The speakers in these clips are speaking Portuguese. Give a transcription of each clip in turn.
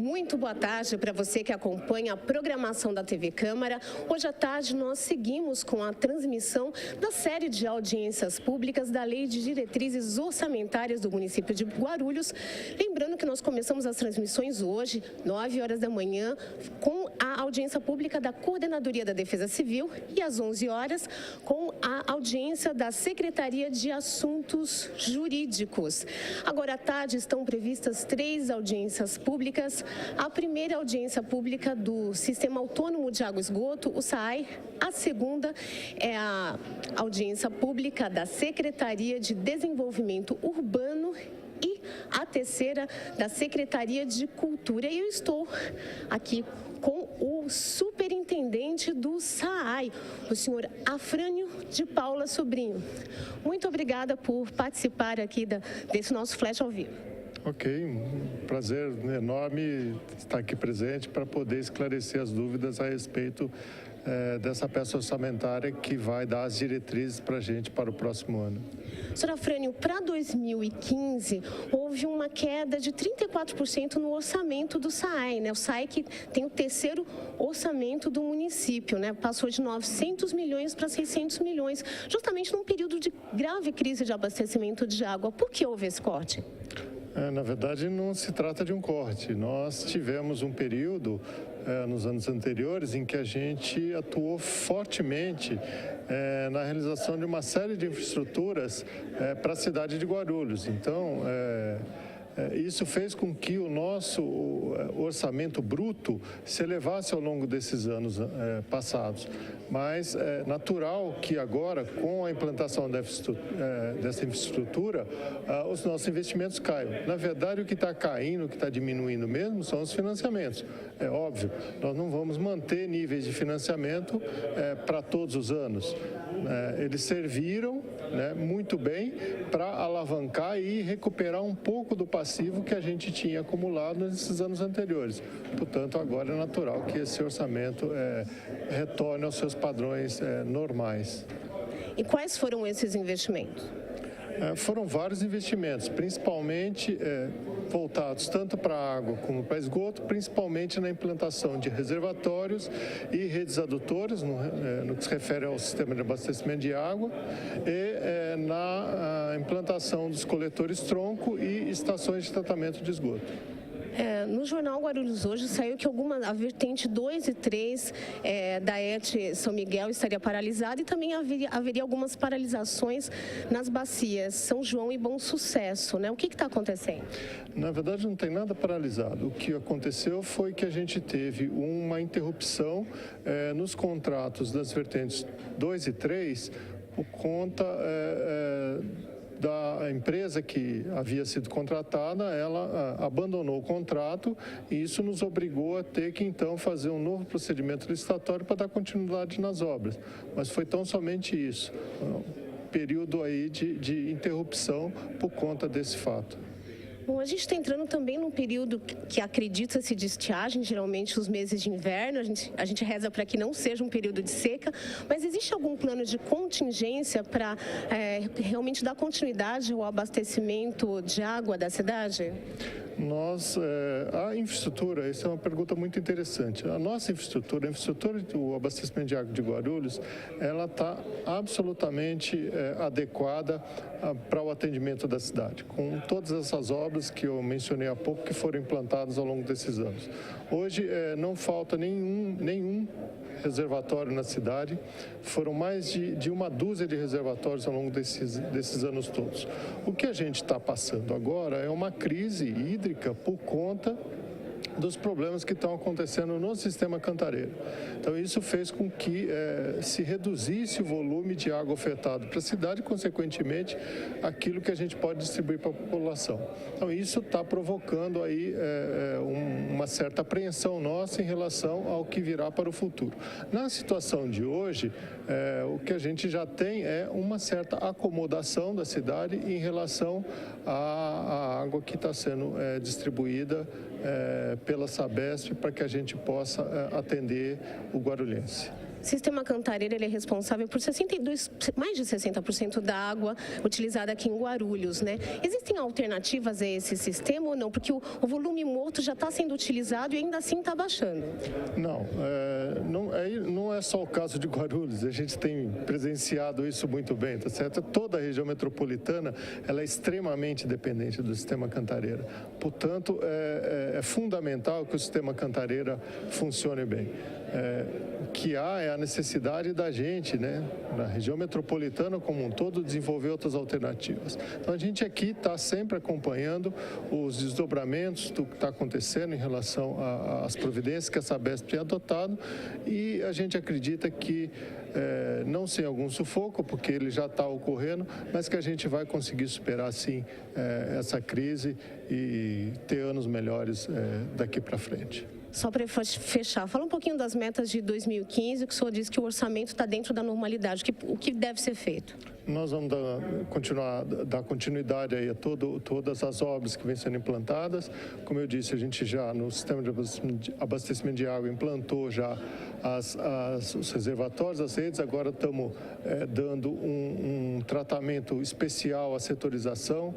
Muito boa tarde para você que acompanha a programação da TV Câmara. Hoje à tarde nós seguimos com a transmissão da série de audiências públicas da Lei de Diretrizes Orçamentárias do município de Guarulhos. Lembrando que nós começamos as transmissões hoje, 9 horas da manhã, com a audiência pública da Coordenadoria da Defesa Civil e às 11 horas com a audiência da Secretaria de Assuntos Jurídicos. Agora à tarde estão previstas 3 audiências públicas. A primeira audiência pública do Sistema Autônomo de Água e Esgoto, o SAAI. A segunda é a audiência pública da Secretaria de Desenvolvimento Urbano e a terceira da Secretaria de Cultura. E eu estou aqui com o superintendente do SAAI, o senhor Afrânio de Paula Sobrinho. Muito obrigada por participar aqui desse nosso Flash ao vivo. Ok, um prazer enorme estar aqui presente para poder esclarecer as dúvidas a respeito dessa peça orçamentária que vai dar as diretrizes para a gente para o próximo ano. Senhor Afrânio, para 2015, houve uma queda de 34% no orçamento do SAAI, né? O SAAI que tem o terceiro orçamento do município, né? Passou de 900 milhões para 600 milhões, justamente num período de grave crise de abastecimento de água. Por que houve esse corte? Na verdade, não se trata de um corte. Nós tivemos um período nos anos anteriores em que a gente atuou fortemente na realização de uma série de infraestruturas para a cidade de Guarulhos. Então, isso fez com que o nosso orçamento bruto se elevasse ao longo desses anos passados. Mas é natural que agora, com a implantação dessa infraestrutura, os nossos investimentos caiam. Na verdade, o que está caindo, o que está diminuindo mesmo, são os financiamentos. É óbvio, nós não vamos manter níveis de financiamento para todos os anos. Eles serviram muito bem para alavancar e recuperar um pouco do passivo que a gente tinha acumulado nesses anos anteriores. Portanto, agora é natural que esse orçamento retorne aos seus padrões normais. E quais foram esses investimentos? Foram vários investimentos, principalmente voltados tanto para água como para esgoto, principalmente na implantação de reservatórios e redes adutoras, no que se refere ao sistema de abastecimento de água, e na implantação dos coletores tronco e estações de tratamento de esgoto. No jornal Guarulhos hoje saiu que a vertente 2 e 3 da ET São Miguel estaria paralisada e também haveria algumas paralisações nas bacias São João e Bom Sucesso, né? O que está acontecendo? Na verdade, não tem nada paralisado. O que aconteceu foi que a gente teve uma interrupção nos contratos das vertentes 2 e 3 por conta da empresa que havia sido contratada. Ela abandonou o contrato e isso nos obrigou a ter que, então, fazer um novo procedimento licitatório para dar continuidade nas obras. Mas foi tão somente isso, um período aí de interrupção por conta desse fato. Bom, a gente está entrando também num período que acredita-se de estiagem, geralmente os meses de inverno. A gente reza para que não seja um período de seca, mas existe algum plano de contingência para realmente dar continuidade ao abastecimento de água da cidade? A infraestrutura, essa é uma pergunta muito interessante. A nossa infraestrutura, a infraestrutura do abastecimento de água de Guarulhos, ela está absolutamente adequada para o atendimento da cidade, com todas essas obras que eu mencionei há pouco que foram implantadas ao longo desses anos. Hoje não falta nenhum reservatório na cidade, foram mais de uma dúzia de reservatórios ao longo desses anos todos. O que a gente está passando agora é uma crise hídrica por conta dos problemas que estão acontecendo no sistema Cantareira. Então, isso fez com que se reduzisse o volume de água ofertado para a cidade e, consequentemente, aquilo que a gente pode distribuir para a população. Então, isso está provocando aí uma certa apreensão nossa em relação ao que virá para o futuro. Na situação de hoje, o que a gente já tem é uma certa acomodação da cidade em relação à água que está sendo distribuída pela Sabesp para que a gente possa atender o guarulhense. O sistema Cantareira ele é responsável por 62, mais de 60% da água utilizada aqui em Guarulhos, né? Existem alternativas a esse sistema ou não? Porque o volume morto já está sendo utilizado e ainda assim está baixando. Não é só o caso de Guarulhos, a gente tem presenciado isso muito bem, tá certo? Toda a região metropolitana ela é extremamente dependente do sistema Cantareira. Portanto, é fundamental que o sistema Cantareira funcione bem. O que há é a necessidade da gente, né, na região metropolitana como um todo, desenvolver outras alternativas. Então, a gente aqui está sempre acompanhando os desdobramentos do que está acontecendo em relação às providências que a Sabesp tem adotado e a gente acredita que, não sem algum sufoco, porque ele já está ocorrendo, mas que a gente vai conseguir superar, sim, essa crise e ter anos melhores daqui para frente. Só para fechar, fala um pouquinho das metas de 2015, que o senhor disse que o orçamento está dentro da normalidade. O que deve ser feito? Nós vamos dar continuidade aí a todas as obras que vêm sendo implantadas. Como eu disse, a gente já no sistema de abastecimento de água implantou já os reservatórios, as redes. Agora estamos dando um tratamento especial à setorização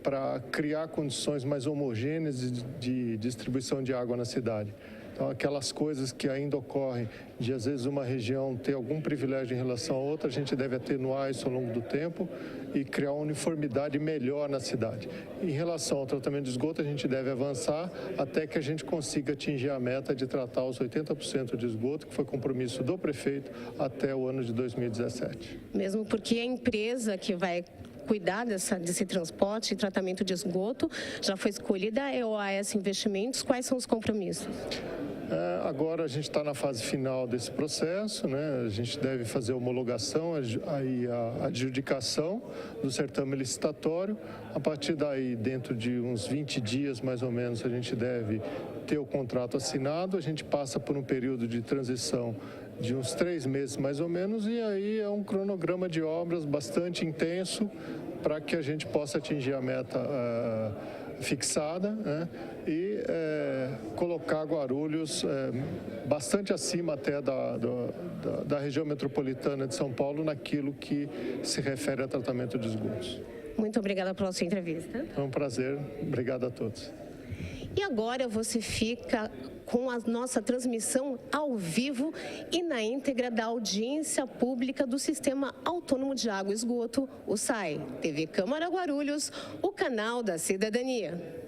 para criar condições mais homogêneas de distribuição de água na cidade. Então, aquelas coisas que ainda ocorrem de, às vezes, uma região ter algum privilégio em relação a outra, a gente deve atenuar isso ao longo do tempo e criar uma uniformidade melhor na cidade. Em relação ao tratamento de esgoto, a gente deve avançar até que a gente consiga atingir a meta de tratar os 80% de esgoto, que foi compromisso do prefeito até o ano de 2017. Mesmo porque a empresa que vai cuidar desse transporte e tratamento de esgoto já foi escolhida, é o AS Investimentos. Quais são os compromissos? Agora a gente está na fase final desse processo, né? A gente deve fazer a homologação, a adjudicação do certame licitatório. A partir daí, dentro de uns 20 dias mais ou menos, a gente deve ter o contrato assinado. A gente passa por um período de transição de uns 3 meses mais ou menos, e aí é um cronograma de obras bastante intenso para que a gente possa atingir a meta fixada, né? E colocar Guarulhos bastante acima até da região metropolitana de São Paulo naquilo que se refere a tratamento de esgotos. Muito obrigada pela sua entrevista. É um prazer. Obrigado a todos. E agora você fica com a nossa transmissão ao vivo e na íntegra da audiência pública do Sistema Autônomo de Água e Esgoto, o SAI. TV Câmara Guarulhos, o canal da cidadania.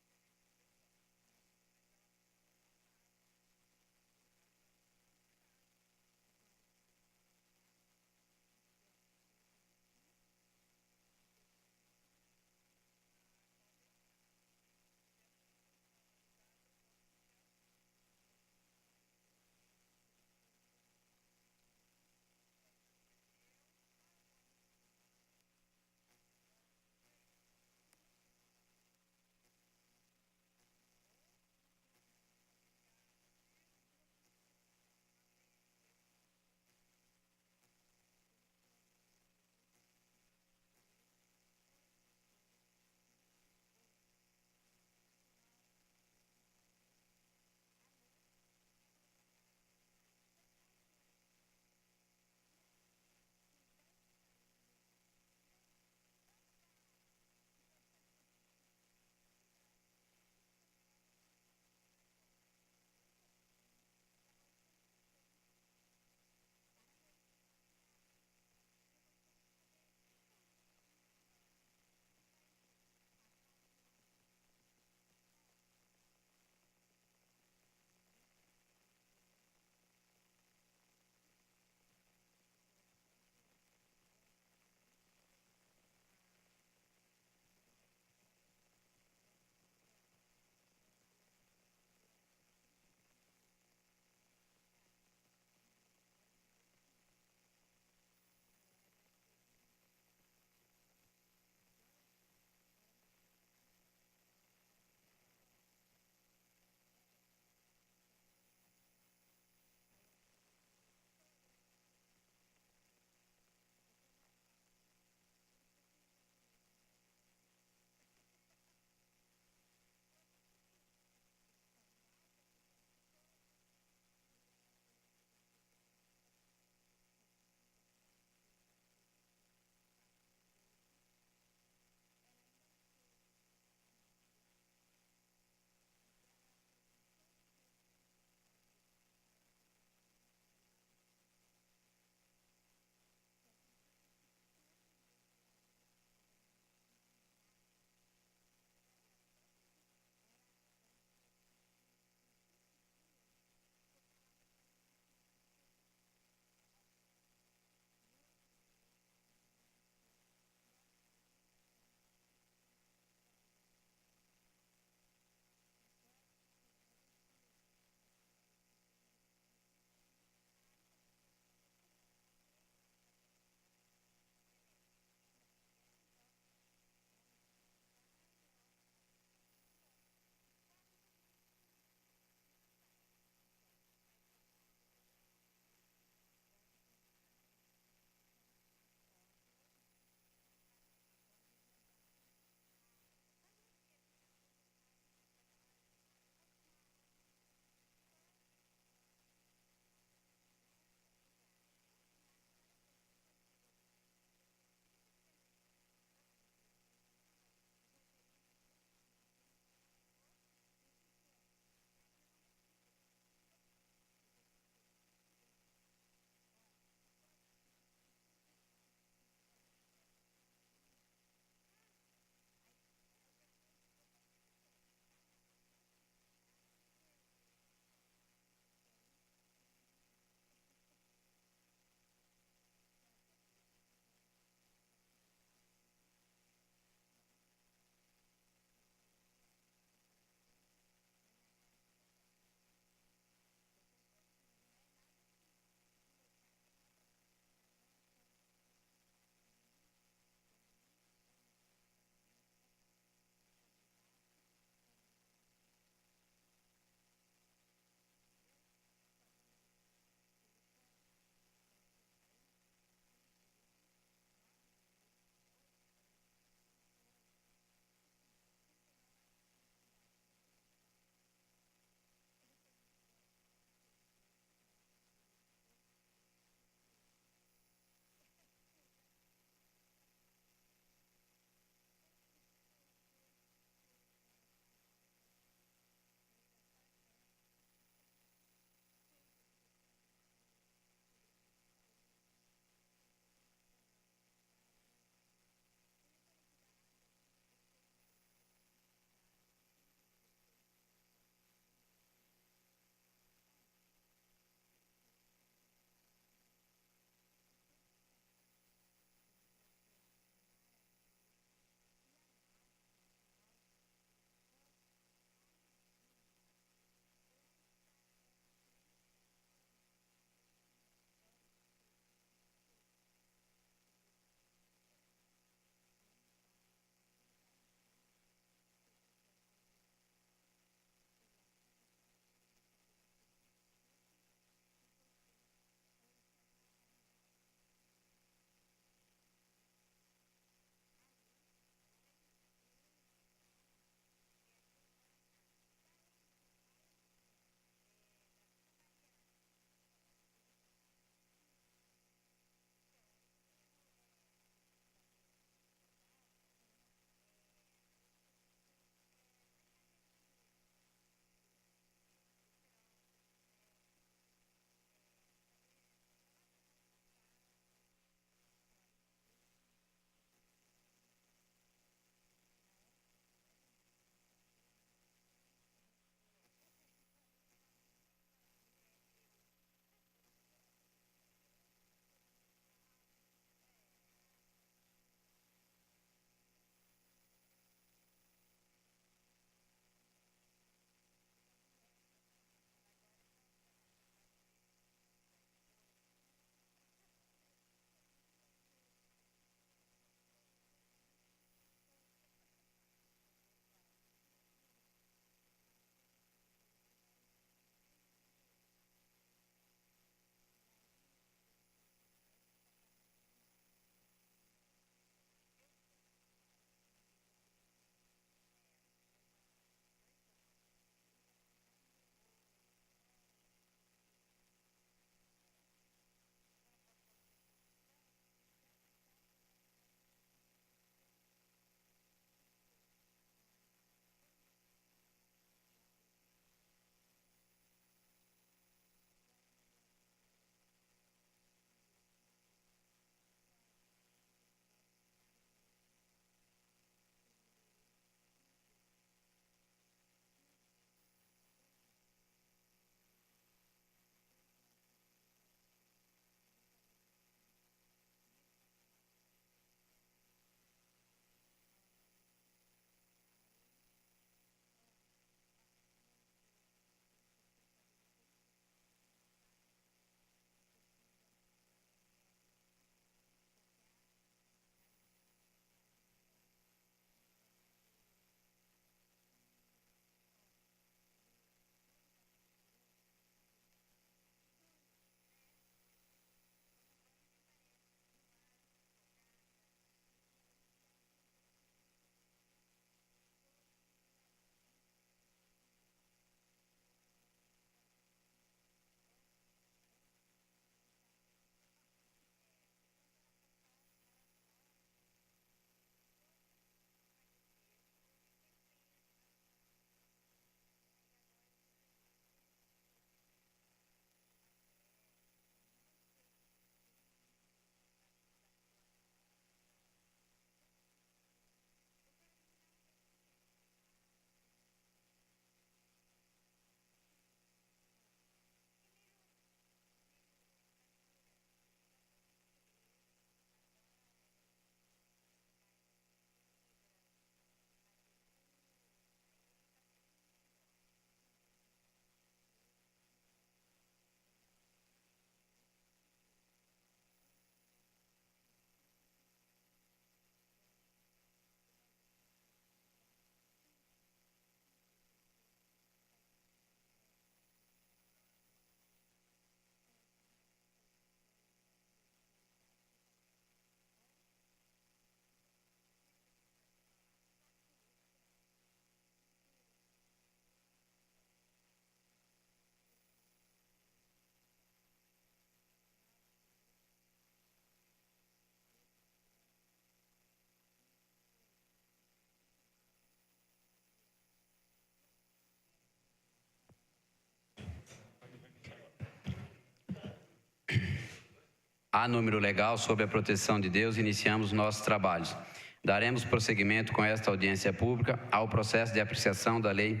Há número legal sobre a proteção de Deus, iniciamos nossos trabalhos. Daremos prosseguimento com esta audiência pública ao processo de apreciação da Lei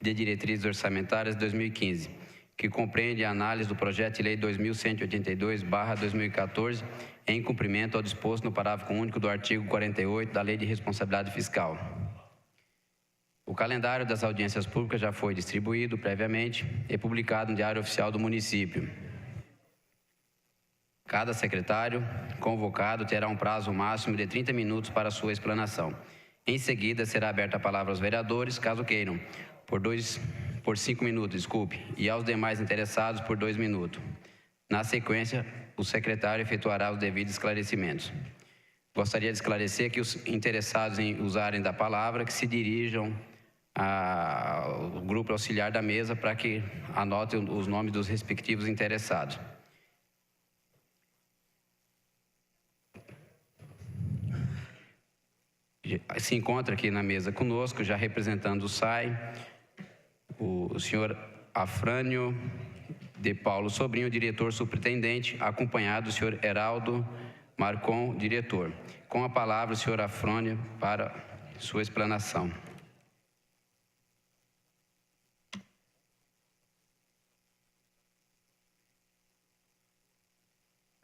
de Diretrizes Orçamentárias de 2015, que compreende a análise do projeto de lei 2182/2014, em cumprimento ao disposto no parágrafo único do artigo 48 da Lei de Responsabilidade Fiscal. O calendário das audiências públicas já foi distribuído previamente e publicado no Diário Oficial do município. Cada secretário convocado terá um prazo máximo de 30 minutos para sua explanação. Em seguida, será aberta a palavra aos vereadores, caso queiram, por 5 minutos, e aos demais interessados por 2 minutos. Na sequência, o secretário efetuará os devidos esclarecimentos. Gostaria de esclarecer que os interessados em usarem da palavra, que se dirijam ao grupo auxiliar da mesa para que anotem os nomes dos respectivos interessados. Se encontra aqui na mesa conosco, já representando o SAI, o senhor Afrânio de Paulo Sobrinho, diretor superintendente, acompanhado do senhor Heraldo Marcon, diretor. Com a palavra, o senhor Afrânio, para sua explanação.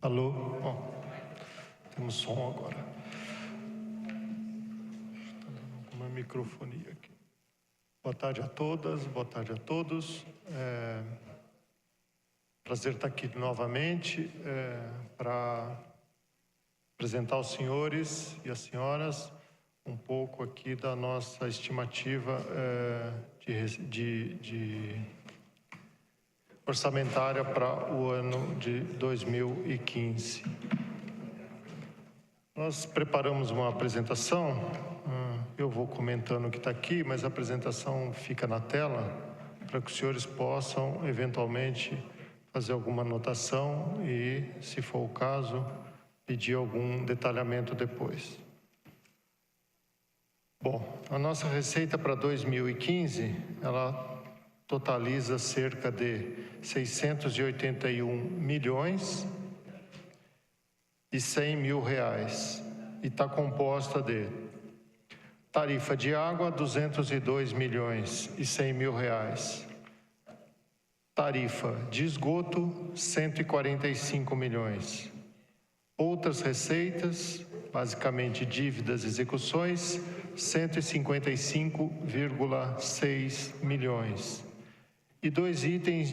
Alô? Bom, temos som agora. Microfonia aqui. Boa tarde a todas, boa tarde a todos. Prazer estar aqui novamente para apresentar aos senhores e às senhoras um pouco aqui da nossa estimativa de orçamentária para o ano de 2015. Nós preparamos uma apresentação. Eu vou comentando o que está aqui, mas a apresentação fica na tela para que os senhores possam, eventualmente, fazer alguma anotação e, se for o caso, pedir algum detalhamento depois. Bom, a nossa receita para 2015, ela totaliza cerca de 681 milhões e 100 mil reais e está composta de tarifa de água, 202 milhões e 100 mil reais. Tarifa de esgoto, 145 milhões. Outras receitas, basicamente dívidas e execuções, 155,6 milhões. E 2 itens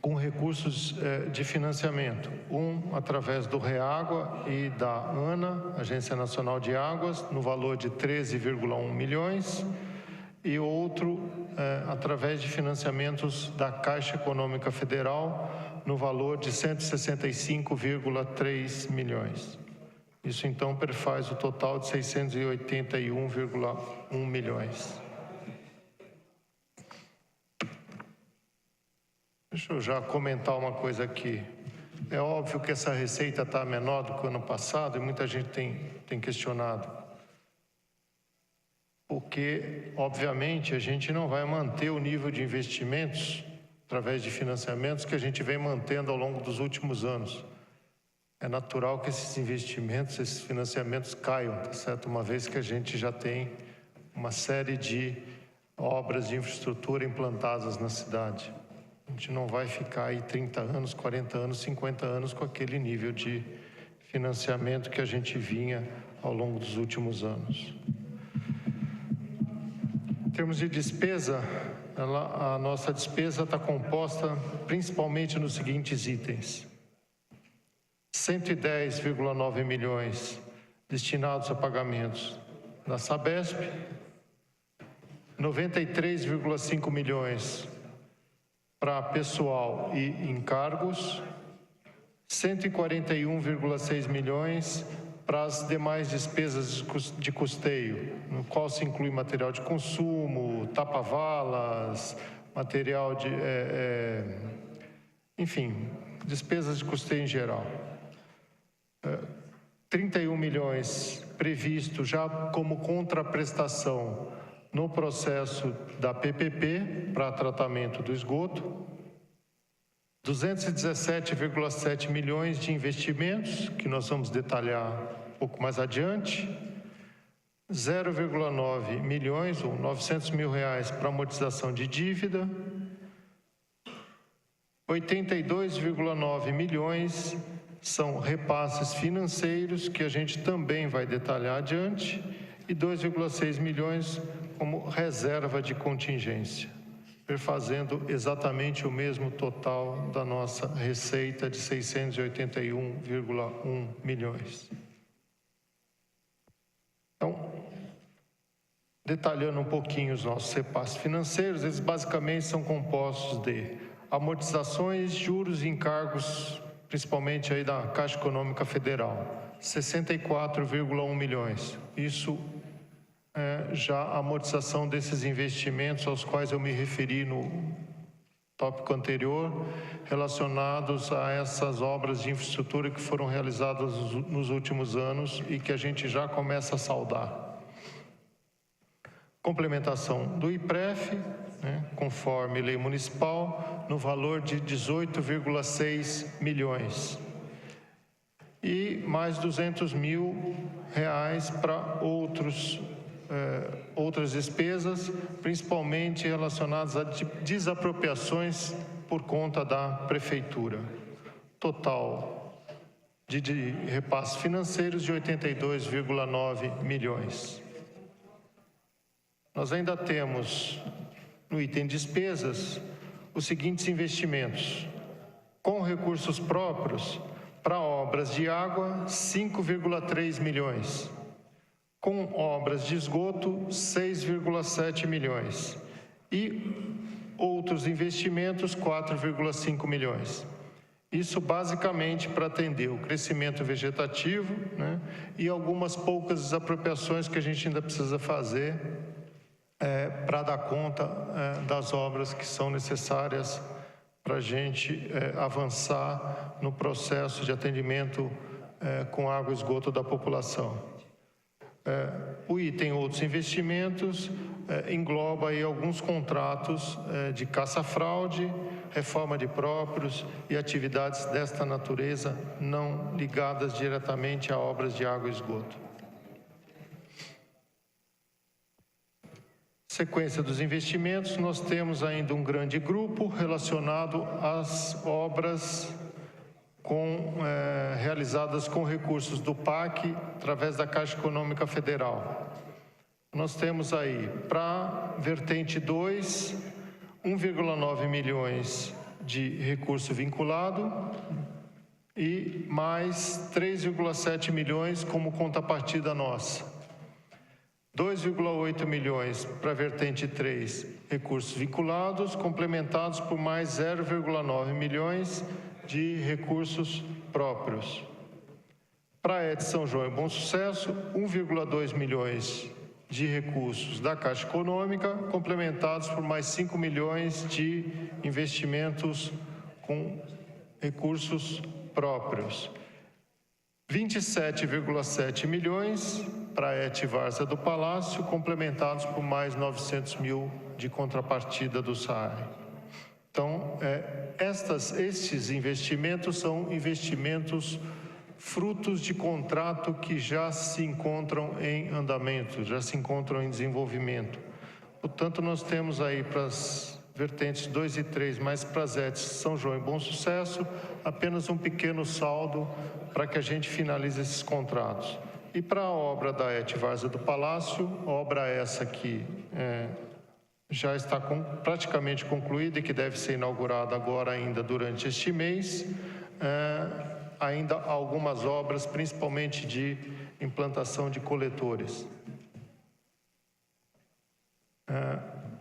com recursos de financiamento. Um, através do REAGUA e da ANA, Agência Nacional de Águas, no valor de 13,1 milhões. E outro, através de financiamentos da Caixa Econômica Federal, no valor de 165,3 milhões. Isso, então, perfaz o total de 681,1 milhões. Deixa eu já comentar uma coisa aqui. É óbvio que essa receita está menor do que o ano passado e muita gente tem questionado. Porque, obviamente, a gente não vai manter o nível de investimentos, através de financiamentos, que a gente vem mantendo ao longo dos últimos anos. É natural que esses investimentos, esses financiamentos caiam, tá certo? Uma vez que a gente já tem uma série de obras de infraestrutura implantadas na cidade. A gente não vai ficar aí 30 anos, 40 anos, 50 anos com aquele nível de financiamento que a gente vinha ao longo dos últimos anos. Em termos de despesa, a nossa despesa está composta principalmente nos seguintes itens. 110,9 milhões destinados a pagamentos da Sabesp, 93,5 milhões para pessoal e encargos, 141,6 milhões para as demais despesas de custeio, no qual se inclui material de consumo, tapa-valas, material de... enfim, despesas de custeio em geral. 31 milhões previsto já como contraprestação no processo da PPP para tratamento do esgoto, 217,7 milhões de investimentos, que nós vamos detalhar um pouco mais adiante, 0,9 milhões, ou 900 mil reais para amortização de dívida, 82,9 milhões são repasses financeiros, que a gente também vai detalhar adiante, e 2,6 milhões como reserva de contingência, perfazendo exatamente o mesmo total da nossa receita de 681,1 milhões. Então, detalhando um pouquinho os nossos repasses financeiros, eles basicamente são compostos de amortizações, juros e encargos, principalmente aí da Caixa Econômica Federal, 64,1 milhões. Isso já a amortização desses investimentos aos quais eu me referi no tópico anterior, relacionados a essas obras de infraestrutura que foram realizadas nos últimos anos e que a gente já começa a saldar. Complementação do IPREF, conforme lei municipal, no valor de 18,6 milhões. E mais 200 mil reais para outras despesas, principalmente relacionadas a desapropriações por conta da prefeitura. Total de repasses financeiros de 82,9 milhões. Nós ainda temos, no item despesas, os seguintes investimentos. Com recursos próprios, para obras de água, 5,3 milhões. Com obras de esgoto, 6,7 milhões. E outros investimentos, 4,5 milhões. Isso basicamente para atender o crescimento vegetativo, e algumas poucas desapropriações que a gente ainda precisa fazer para dar conta das obras que são necessárias para a gente avançar no processo de atendimento com água e esgoto da população. O item outros investimentos engloba aí alguns contratos de caça-fraude, reforma de próprios e atividades desta natureza não ligadas diretamente a obras de água e esgoto. Sequência dos investimentos, nós temos ainda um grande grupo relacionado às obras realizadas com recursos do PAC, através da Caixa Econômica Federal. Nós temos aí, para vertente 2, 1,9 milhões de recurso vinculado e mais 3,7 milhões como contrapartida nossa. 2,8 milhões para a vertente 3, recursos vinculados, complementados por mais 0,9 milhões de recursos próprios. Para a ET São João e Bom Sucesso, 1,2 milhões de recursos da Caixa Econômica, complementados por mais 5 milhões de investimentos com recursos próprios. 27,7 milhões para a ET Várzea do Palácio, complementados por mais 900 mil de contrapartida do SAAI. Então, estes investimentos são investimentos frutos de contrato que já se encontram em andamento, já se encontram em desenvolvimento. Portanto, nós temos aí para as vertentes 2 e 3, mais para as ETs São João e Bom Sucesso, apenas um pequeno saldo para que a gente finalize esses contratos. E para a obra da ET Várzea do Palácio, obra essa que já está praticamente concluída e que deve ser inaugurada agora ainda durante este mês, ainda algumas obras, principalmente de implantação de coletores.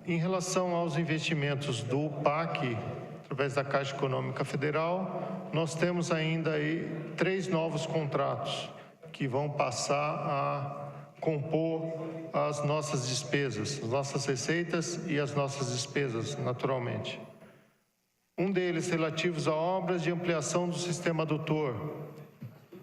Em relação aos investimentos do PAC, através da Caixa Econômica Federal, nós temos ainda aí 3 novos contratos que vão passar a compor as nossas despesas, as nossas receitas e as nossas despesas, naturalmente. Um deles relativos a obras de ampliação do sistema adutor,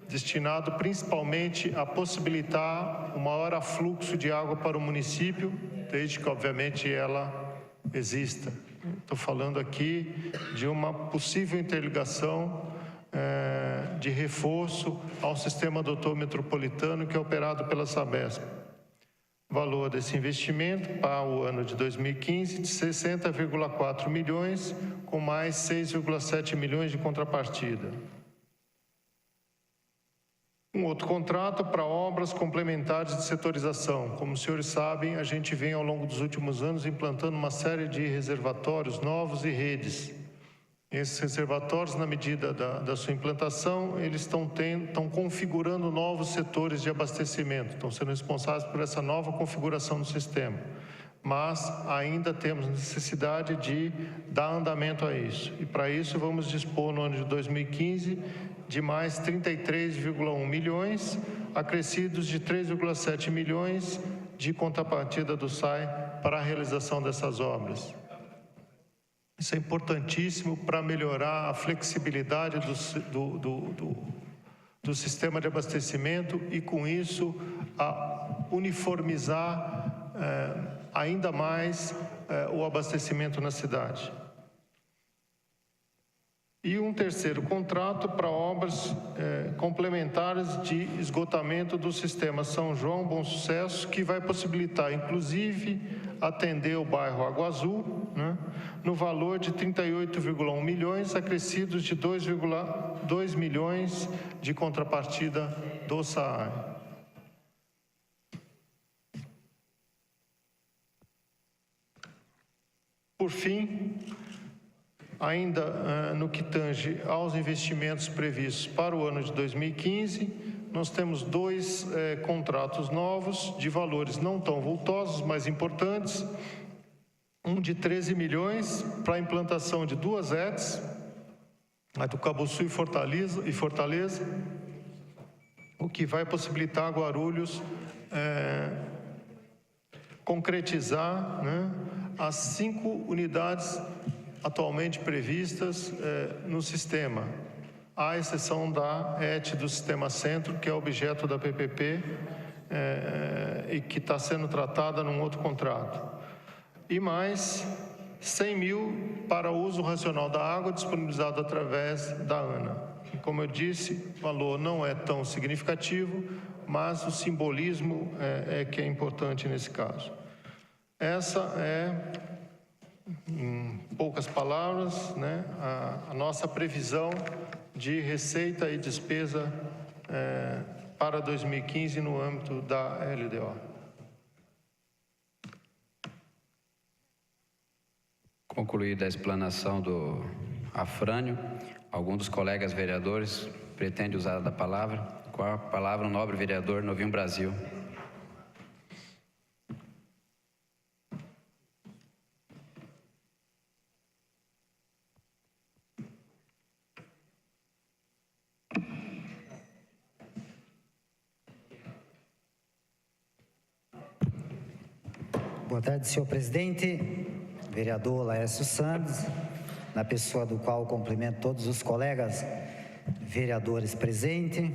destinado principalmente a possibilitar um maior afluxo de água para o município, desde que, obviamente, ela exista. Estou falando aqui de uma possível interligação de reforço ao sistema adutor metropolitano que é operado pela Sabesp. O valor desse investimento para o ano de 2015 de 60,4 milhões, com mais 6,7 milhões de contrapartida. Um outro contrato para obras complementares de setorização. Como os senhores sabem, a gente vem ao longo dos últimos anos implantando uma série de reservatórios novos e redes. Esses reservatórios, na medida da sua implantação, eles estão configurando novos setores de abastecimento, estão sendo responsáveis por essa nova configuração do sistema. Mas ainda temos necessidade de dar andamento a isso. E para isso vamos dispor no ano de 2015 de mais 33,1 milhões, acrescidos de 3,7 milhões de contrapartida do SAI para a realização dessas obras. Isso é importantíssimo para melhorar a flexibilidade do sistema de abastecimento e, com isso, a uniformizar ainda mais o abastecimento na cidade. E um terceiro contrato para obras complementares de esgotamento do sistema São João Bom Sucesso, que vai possibilitar, inclusive, atender o bairro Água Azul, né, no valor de 38,1 milhões, acrescidos de 2,2 milhões de contrapartida do SAAI. Por fim, ainda no que tange aos investimentos previstos para o ano de 2015, nós temos dois contratos novos de valores não tão vultosos, mas importantes. Um de 13 milhões para a implantação de duas ETs, a do Cabuçu e Fortaleza, o que vai possibilitar a Guarulhos concretizar, né, as 5 unidades atualmente previstas no sistema, à exceção da ET do Sistema Centro, que é objeto da PPP e que está sendo tratada num outro contrato. E mais 100 mil para uso racional da água disponibilizado através da ANA. E, como eu disse, o valor não é tão significativo, mas o simbolismo é que é importante nesse caso. Essa é, em poucas palavras, né, a nossa previsão de receita e despesa para 2015 no âmbito da LDO. Concluída a explanação do Afrânio, algum dos colegas vereadores pretende usar da palavra? Com a palavra o nobre vereador Novinho Brasil. Boa tarde, senhor presidente, vereador Laércio Santos, na pessoa do qual cumprimento todos os colegas vereadores presentes,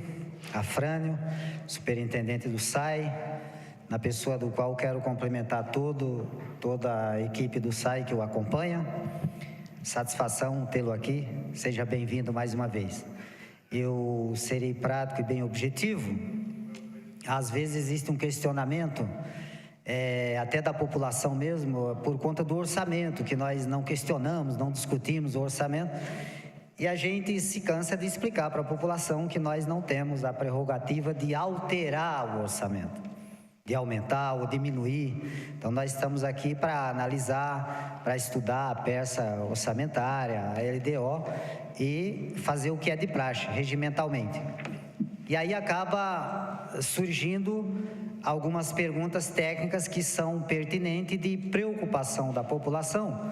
Afrânio, superintendente do SAI, na pessoa do qual quero cumprimentar toda a equipe do SAI que o acompanha. Satisfação tê-lo aqui, seja bem-vindo mais uma vez. Eu serei prático e bem objetivo. Às vezes existe um questionamento até da população mesmo, por conta do orçamento, que nós não questionamos, não discutimos o orçamento, e a gente se cansa de explicar para a população que nós não temos a prerrogativa de alterar o orçamento, de aumentar ou diminuir. Então nós estamos aqui para analisar, para estudar a peça orçamentária, a LDO, e fazer o que é de praxe, regimentalmente. E aí acaba surgindo algumas perguntas técnicas que são pertinentes de preocupação da população,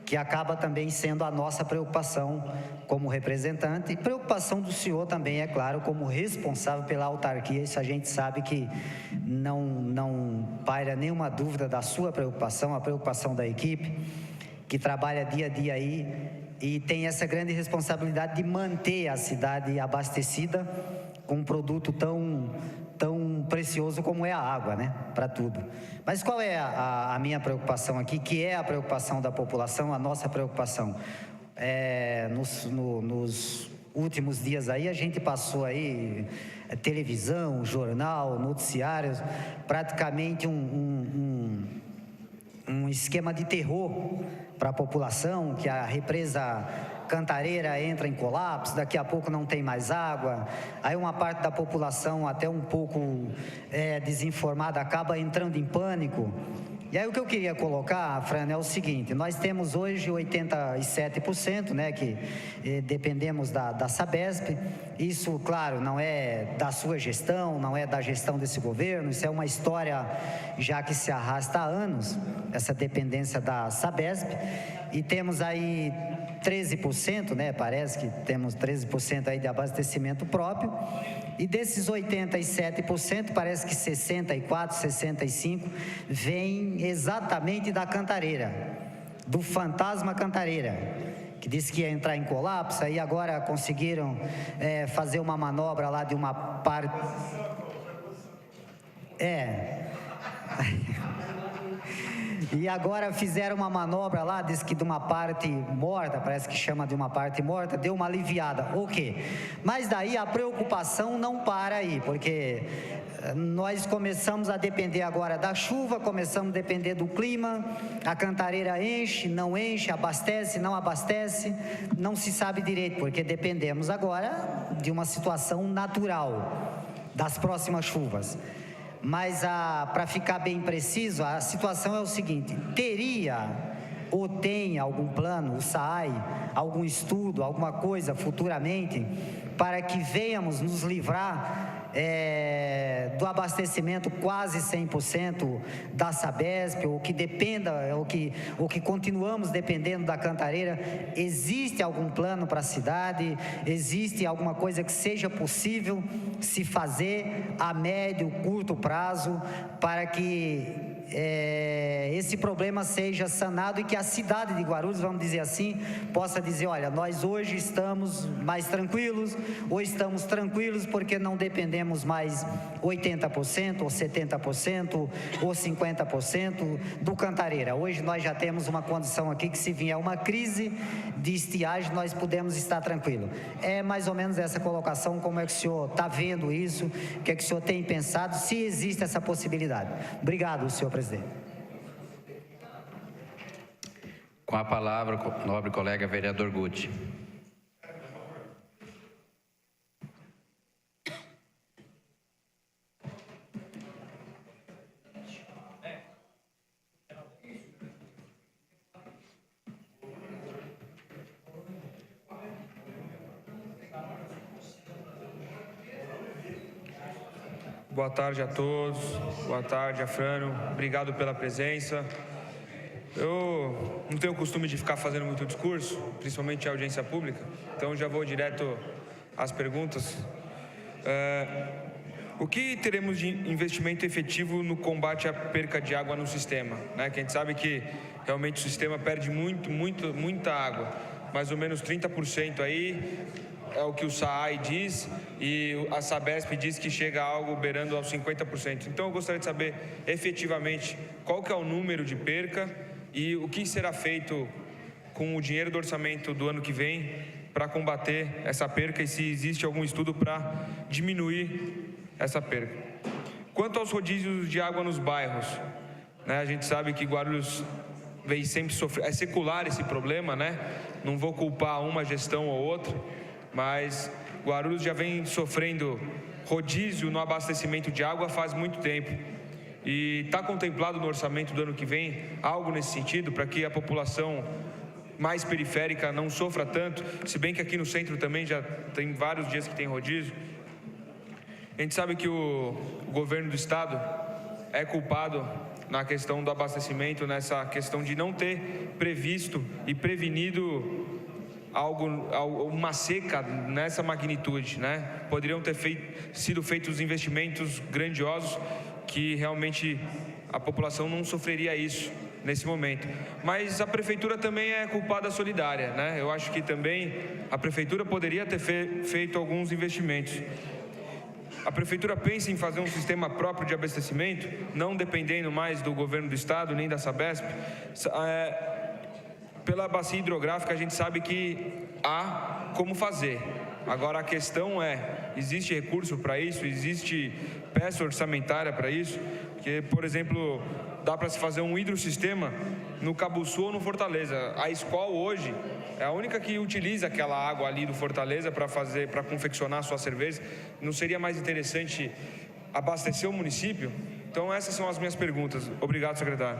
que acaba também sendo a nossa preocupação como representante, e preocupação do senhor também, é claro, como responsável pela autarquia. Isso a gente sabe que não paira nenhuma dúvida da sua preocupação, a preocupação da equipe, que trabalha dia a dia aí e tem essa grande responsabilidade de manter a cidade abastecida com um produto tão precioso como é a água, né, para tudo. Mas qual é a minha preocupação aqui, que é a preocupação da população, a nossa preocupação? Nos últimos dias aí, a gente passou aí televisão, jornal, noticiários, praticamente um esquema de terror para a população, que a represa Cantareira entra em colapso, daqui a pouco não tem mais água, aí uma parte da população até um pouco desinformada acaba entrando em pânico. E aí o que eu queria colocar, Fran, é o seguinte: nós temos hoje 87%, né, que dependemos da Sabesp. Isso, claro, não é da sua gestão, não é da gestão desse governo, isso é uma história já que se arrasta há anos, essa dependência da Sabesp. E temos aí 13%, né, parece que temos 13% aí de abastecimento próprio. E desses 87%, parece que 64, 65 vem exatamente da Cantareira, do fantasma Cantareira, que disse que ia entrar em colapso, aí agora conseguiram fazer uma manobra lá de uma parte... E agora fizeram uma manobra lá, diz que de uma parte morta, parece que chama de uma parte morta, deu uma aliviada. Ok. Mas daí a preocupação não para aí, porque nós começamos a depender agora da chuva, começamos a depender do clima, a Cantareira enche, não enche, abastece, não abastece, não se sabe direito, porque dependemos agora de uma situação natural das próximas chuvas. Mas, para ficar bem preciso, a situação é o seguinte: teria ou tem algum plano, o SAAI, algum estudo, alguma coisa futuramente, para que venhamos nos livrar do abastecimento quase 100% da Sabesp, ou que dependa, ou que continuamos dependendo da Cantareira? Existe algum plano para a cidade? Existe alguma coisa que seja possível se fazer a médio, curto prazo para que esse problema seja sanado e que a cidade de Guarulhos, vamos dizer assim, possa dizer: olha, nós hoje estamos mais tranquilos, ou estamos tranquilos porque não dependemos mais 80%, ou 70%, ou 50% do Cantareira. Hoje nós já temos uma condição aqui que, se vier uma crise de estiagem, nós podemos estar tranquilos. É mais ou menos essa colocação. Como é que o senhor está vendo isso? O que é que o senhor tem pensado? Se existe essa possibilidade. Obrigado, senhor presidente. Com a palavra, o nobre colega vereador Guti. Boa tarde a todos, boa tarde, Afrânio, obrigado pela presença. Eu não tenho o costume de ficar fazendo muito discurso, principalmente a audiência pública, então já vou direto às perguntas. O que teremos de investimento efetivo no combate à perca de água no sistema? Que a gente sabe que realmente o sistema perde muita água, mais ou menos 30% aí, é o que o SAAI diz, e a Sabesp diz que chega a algo beirando aos 50%. Então eu gostaria de saber efetivamente qual que é o número de perca e o que será feito com o dinheiro do orçamento do ano que vem para combater essa perca, e se existe algum estudo para diminuir essa perca. Quanto aos rodízios de água nos bairros, a gente sabe que Guarulhos vem sempre sofrendo, é secular esse problema, não vou culpar uma gestão ou outra, mas Guarulhos já vem sofrendo rodízio no abastecimento de água faz muito tempo. E está contemplado no orçamento do ano que vem algo nesse sentido, para que a população mais periférica não sofra tanto, se bem que aqui no centro também já tem vários dias que tem rodízio. A gente sabe que o governo do estado é culpado na questão do abastecimento, nessa questão de não ter previsto e prevenido uma seca nessa magnitude, Poderiam ter sido feitos investimentos grandiosos que realmente a população não sofreria isso nesse momento. Mas a prefeitura também é culpada solidária, Eu acho que também a prefeitura poderia ter feito alguns investimentos. a Prefeitura pensa em fazer um sistema próprio de abastecimento, não dependendo mais do governo do Estado, nem da Sabesp? Pela bacia hidrográfica, a gente sabe que há como fazer. Agora, a questão é, existe recurso para isso? Existe peça orçamentária para isso? Porque, por exemplo, dá para se fazer um hidrossistema no Cabuçu ou no Fortaleza. A Skol hoje é a única que utiliza aquela água ali do Fortaleza para confeccionar sua cerveja. Não seria mais interessante abastecer o município? Então, essas são as minhas perguntas. Obrigado, secretário.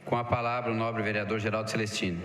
Com a palavra, o nobre vereador Geraldo Celestino.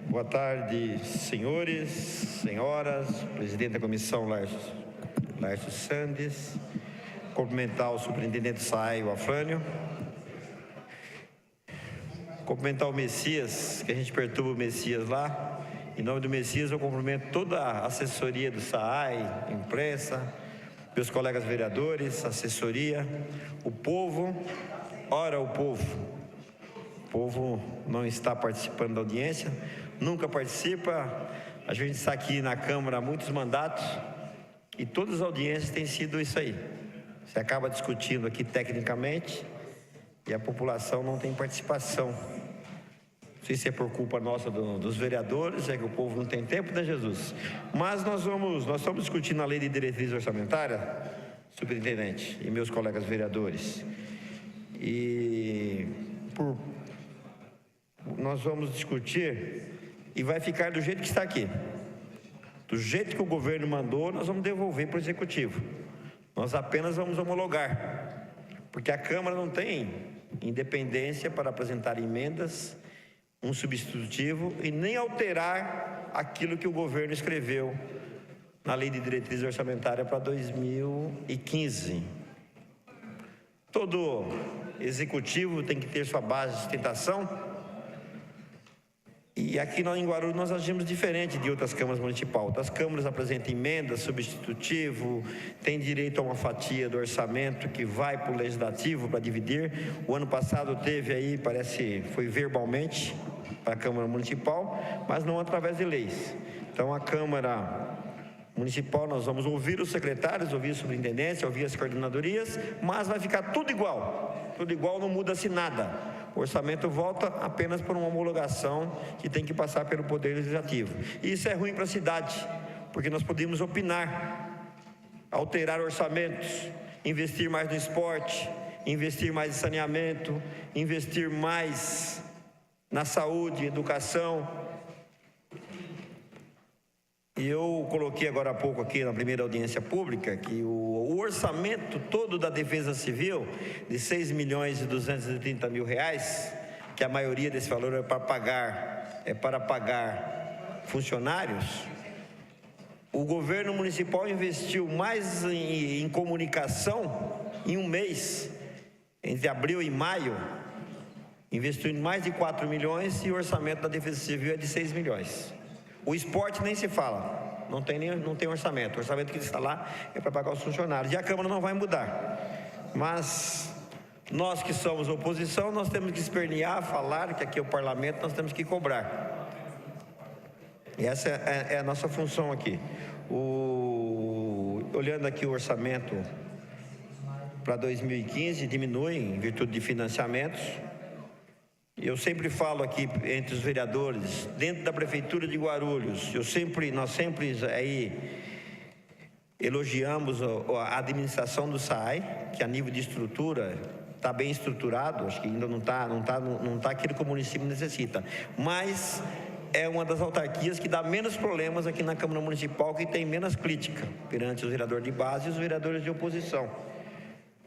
Boa tarde, senhores, senhoras, presidente da comissão, Laércio Sandes, cumprimentar o superintendente SAAI, o Afrânio, cumprimentar o Messias, que a gente perturba o Messias lá. Em nome do Messias, eu cumprimento toda a assessoria do SAAI, imprensa, meus colegas vereadores, assessoria, o povo. Ora, o povo não está participando da audiência, nunca participa. A gente está aqui na Câmara há muitos mandatos e todas as audiências têm sido isso aí. Você acaba discutindo aqui tecnicamente e a população não tem participação. Não sei se é por culpa nossa dos vereadores, é que o povo não tem tempo, né, Jesus? Mas nós estamos discutindo a lei de diretriz orçamentária, superintendente e meus colegas vereadores. E nós vamos discutir e vai ficar do jeito que está aqui. Do jeito que o governo mandou, nós vamos devolver para o Executivo. Nós apenas vamos homologar, porque a Câmara não tem independência para apresentar emendas, um substitutivo e nem alterar aquilo que o governo escreveu na Lei de Diretriz Orçamentária para 2015. Todo executivo tem que ter sua base de sustentação. E aqui em Guarulhos nós agimos diferente de outras câmaras municipais. Outras câmaras apresentam emenda, substitutivo, tem direito a uma fatia do orçamento que vai para o legislativo para dividir. O ano passado teve aí, foi verbalmente para a Câmara Municipal, mas não através de leis. Então a Câmara Municipal nós vamos ouvir os secretários, ouvir a superintendência, ouvir as coordenadorias, mas vai ficar tudo igual, não muda-se nada. O orçamento volta apenas por uma homologação que tem que passar pelo Poder Legislativo. E isso é ruim para a cidade, porque nós podemos opinar, alterar orçamentos, investir mais no esporte, investir mais em saneamento, investir mais na saúde, educação. E eu coloquei agora há pouco aqui na primeira audiência pública que o orçamento todo da Defesa Civil de 6.230.000, que a maioria desse valor é para pagar funcionários, o governo municipal investiu mais em comunicação em um mês, entre abril e maio, investiu em mais de 4 milhões e o orçamento da Defesa Civil é de 6 milhões. O esporte nem se fala, não tem orçamento. O orçamento que está lá é para pagar os funcionários. E a Câmara não vai mudar. Mas nós que somos oposição, nós temos que espernear, falar que aqui é o parlamento, nós temos que cobrar. E essa é a nossa função aqui. Olhando aqui o orçamento para 2015, diminui em virtude de financiamentos. Eu sempre falo aqui entre os vereadores, dentro da Prefeitura de Guarulhos, nós sempre aí elogiamos a administração do SAAI, que a nível de estrutura está bem estruturado, acho que ainda não está aquilo que o município necessita, mas é uma das autarquias que dá menos problemas aqui na Câmara Municipal, que tem menos crítica perante os vereadores de base e os vereadores de oposição.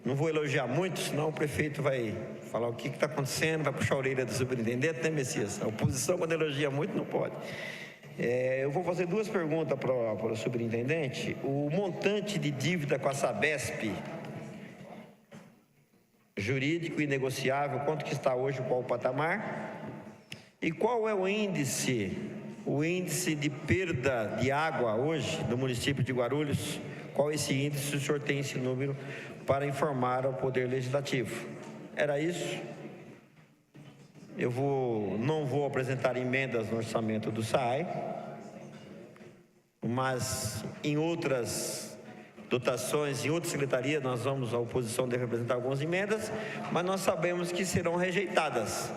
Não vou elogiar muito, senão o prefeito vai falar o que está acontecendo, vai puxar a orelha do superintendente, né, Messias? A oposição, quando elogia muito, não pode. Eu vou fazer duas perguntas para o superintendente. O montante de dívida com a Sabesp, jurídico e negociável, quanto que está hoje, qual o patamar? E qual é o índice de perda de água hoje do município de Guarulhos? Qual é esse índice, se o senhor tem esse número para informar ao Poder Legislativo? Era isso. Eu não vou apresentar emendas no orçamento do SAI, mas em outras dotações, em outras secretarias, nós vamos, a oposição deve apresentar algumas emendas, mas nós sabemos que serão rejeitadas.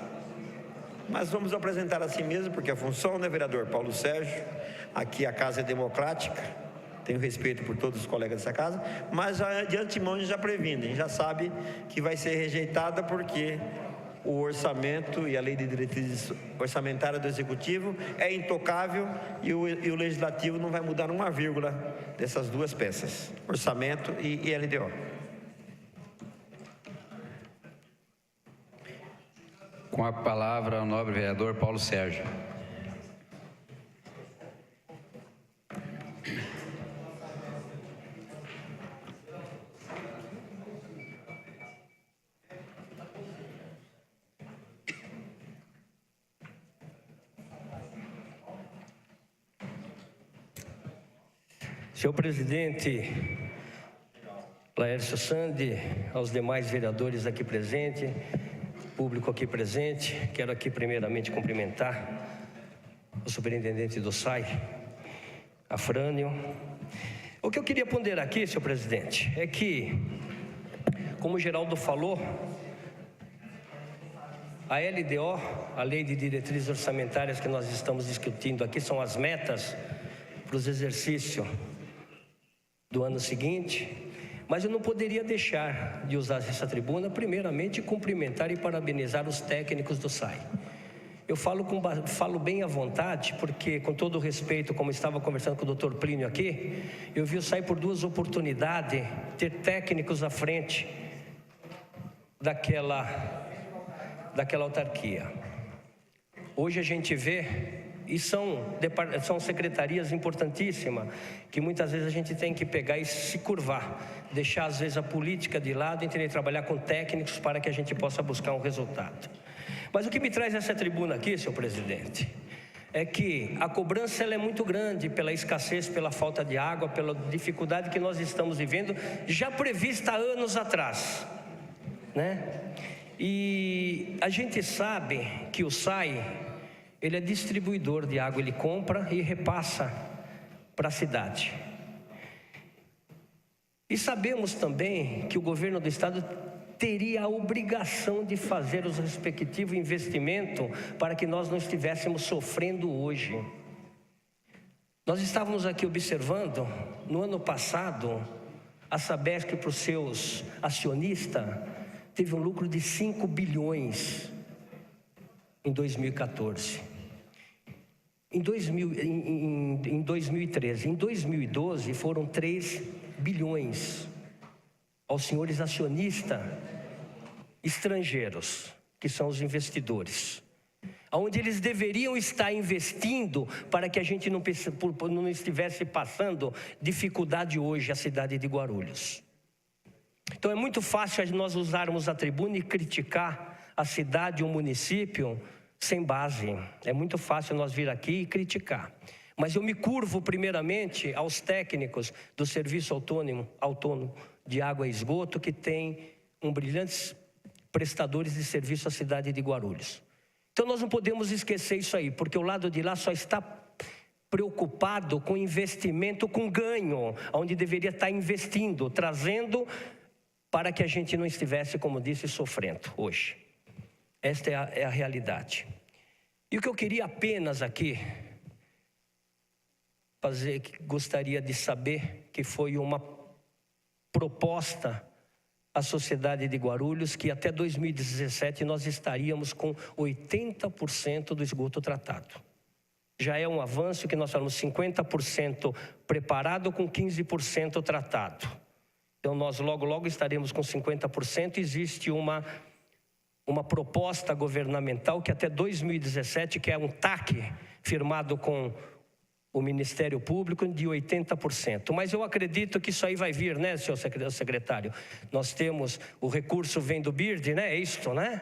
Mas vamos apresentar assim mesmo, porque a função, né, vereador Paulo Sérgio, aqui a casa é democrática, tenho respeito por todos os colegas dessa casa, mas já, de antemão a gente já previne, a gente já sabe que vai ser rejeitada porque o orçamento e a lei de diretrizes orçamentárias do Executivo é intocável e o Legislativo não vai mudar uma vírgula dessas duas peças, orçamento e LDO. Com a palavra, o nobre vereador Paulo Sérgio. Senhor presidente Laércio Sandi, aos demais vereadores aqui presentes, público aqui presente, quero aqui primeiramente cumprimentar o superintendente do SAI, Afrânio. O que eu queria ponderar aqui, senhor presidente, é que, como o Geraldo falou, a LDO, a Lei de Diretrizes Orçamentárias que nós estamos discutindo aqui, são as metas para os exercícios do ano seguinte, mas eu não poderia deixar de usar essa tribuna, primeiramente, cumprimentar e parabenizar os técnicos do SAI. Eu falo bem à vontade, porque, com todo o respeito, como estava conversando com o doutor Plínio aqui, eu vi o SAI por duas oportunidades, ter técnicos à frente daquela autarquia. Hoje a gente vê, e são secretarias importantíssimas, que muitas vezes a gente tem que pegar e se curvar, deixar às vezes a política de lado e entender, trabalhar com técnicos para que a gente possa buscar um resultado. Mas o que me traz essa tribuna aqui, senhor presidente, é que a cobrança ela é muito grande pela escassez, pela falta de água, pela dificuldade que nós estamos vivendo, já prevista há anos atrás, né? E a gente sabe que o SAI, ele é distribuidor de água, ele compra e repassa para a cidade. E sabemos também que o governo do estado teria a obrigação de fazer os respectivos investimentos para que nós não estivéssemos sofrendo hoje. Nós estávamos aqui observando, no ano passado, a Sabesp, para os seus acionistas, teve um lucro de 5 bilhões em 2014. Em 2013. Em 2012 foram 3 bilhões aos senhores acionistas estrangeiros, que são os investidores, onde eles deveriam estar investindo para que a gente não estivesse passando dificuldade hoje, a cidade de Guarulhos. Então é muito fácil nós usarmos a tribuna e criticar a cidade, o município, sem base. É muito fácil nós vir aqui e criticar. Mas eu me curvo primeiramente aos técnicos do Serviço Autônomo de Água e Esgoto, que tem brilhantes prestadores de serviço à cidade de Guarulhos. Então nós não podemos esquecer isso aí, porque o lado de lá só está preocupado com investimento, com ganho, onde deveria estar investindo, trazendo para que a gente não estivesse, como disse, sofrendo hoje. Esta é a realidade. E o que eu queria apenas aqui fazer, que gostaria de saber, que foi uma proposta à sociedade de Guarulhos, que até 2017 nós estaríamos com 80% do esgoto tratado. Já é um avanço que nós falamos 50% preparado com 15% tratado. Então, nós logo estaremos com 50%. Existe uma proposta governamental que até 2017, que é um TAC firmado com o Ministério Público, de 80%. Mas eu acredito que isso aí vai vir, né, senhor secretário? Nós temos, o recurso vem do BIRD, né? É isto, né?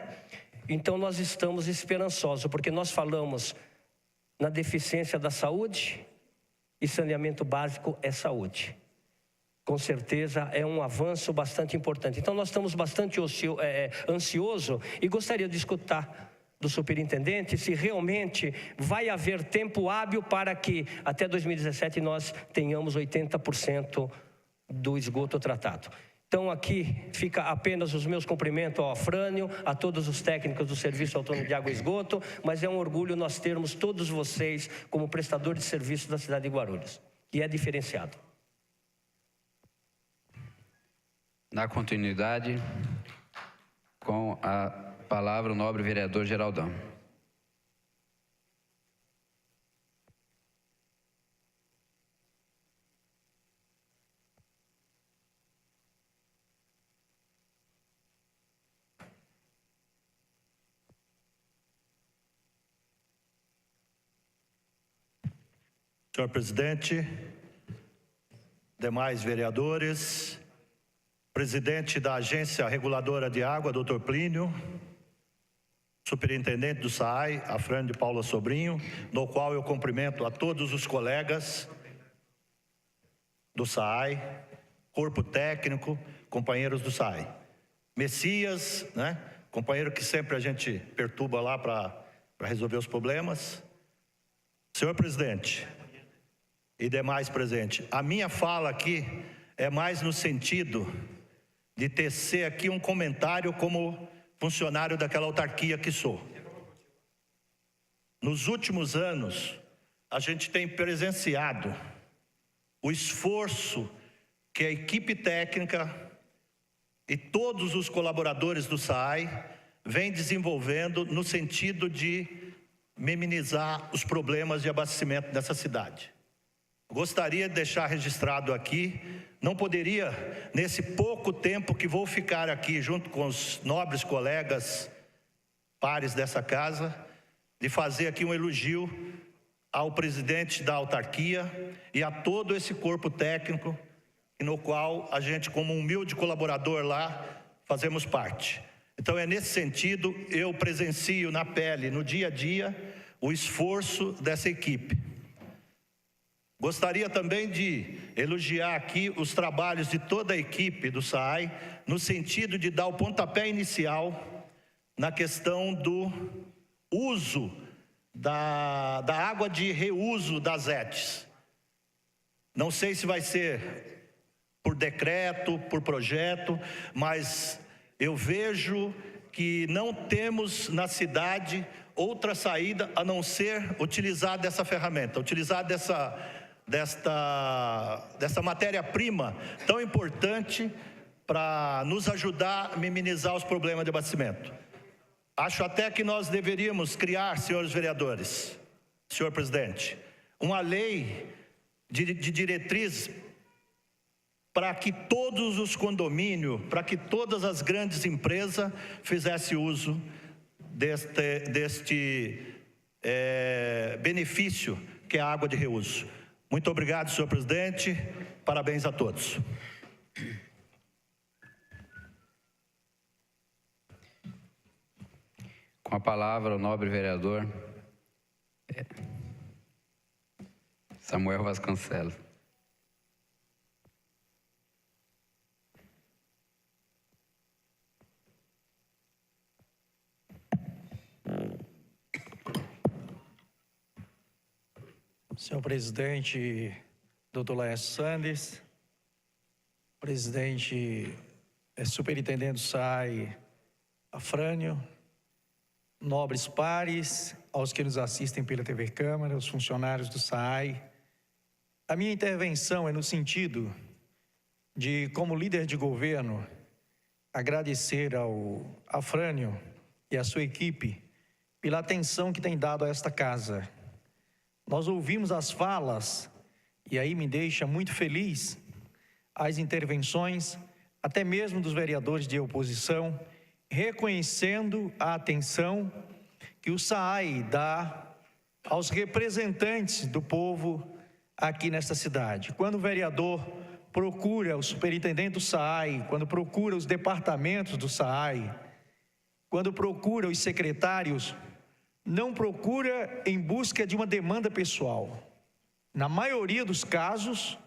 Então, nós estamos esperançosos, porque nós falamos na deficiência da saúde, e saneamento básico é saúde. Com certeza é um avanço bastante importante. Então, nós estamos bastante ansiosos e gostaria de escutar do superintendente se realmente vai haver tempo hábil para que até 2017 nós tenhamos 80% do esgoto tratado. Então, aqui fica apenas os meus cumprimentos ao Afrânio, a todos os técnicos do Serviço Autônomo de Água e Esgoto, mas é um orgulho nós termos todos vocês como prestadores de serviço da cidade de Guarulhos, que é diferenciado. Na continuidade, com a palavra o nobre vereador Geraldão. Senhor presidente, demais vereadores, presidente da Agência Reguladora de Água, doutor Plínio, superintendente do SAAI, Afrânio de Paula Sobrinho, no qual eu cumprimento a todos os colegas do SAAI, corpo técnico, companheiros do SAAI. Messias, né? Companheiro que sempre a gente perturba lá para resolver os problemas. Senhor presidente e demais presentes, a minha fala aqui é mais no sentido de tecer aqui um comentário como funcionário daquela autarquia que sou. Nos últimos anos, a gente tem presenciado o esforço que a equipe técnica e todos os colaboradores do SAAI vêm desenvolvendo no sentido de minimizar os problemas de abastecimento dessa cidade. Gostaria de deixar registrado aqui, não poderia, nesse pouco tempo que vou ficar aqui junto com os nobres colegas, pares dessa casa, de fazer aqui um elogio ao presidente da autarquia e a todo esse corpo técnico, no qual a gente, como um humilde colaborador lá, fazemos parte. Então é nesse sentido, eu presencio na pele, no dia a dia, o esforço dessa equipe. Gostaria também de elogiar aqui os trabalhos de toda a equipe do SAAI, no sentido de dar o pontapé inicial na questão do uso da água de reuso das ETs. Não sei se vai ser por decreto, por projeto, mas eu vejo que não temos na cidade outra saída a não ser utilizar dessa ferramenta, utilizar dessa matéria-prima tão importante para nos ajudar a minimizar os problemas de abastecimento. Acho até que nós deveríamos criar, senhores vereadores, senhor presidente, uma lei de diretriz para que todos os condomínios, para que todas as grandes empresas fizessem uso deste benefício que é a água de reuso. Muito obrigado, senhor presidente. Parabéns a todos. Com a palavra, o nobre vereador Samuel Vasconcelos. Senhor presidente, doutor Laércio Sandes, presidente, superintendente do SAAI, Afrânio, nobres pares, aos que nos assistem pela TV Câmara, os funcionários do SAAI. A minha intervenção é no sentido de, como líder de governo, agradecer ao Afrânio e à sua equipe pela atenção que tem dado a esta casa. Nós ouvimos as falas, e aí me deixa muito feliz, as intervenções até mesmo dos vereadores de oposição, reconhecendo a atenção que o SAAI dá aos representantes do povo aqui nesta cidade. Quando o vereador procura o superintendente do SAAI, quando procura os departamentos do SAAI, quando procura os secretários, não procura em busca de uma demanda pessoal. Na maioria dos casos,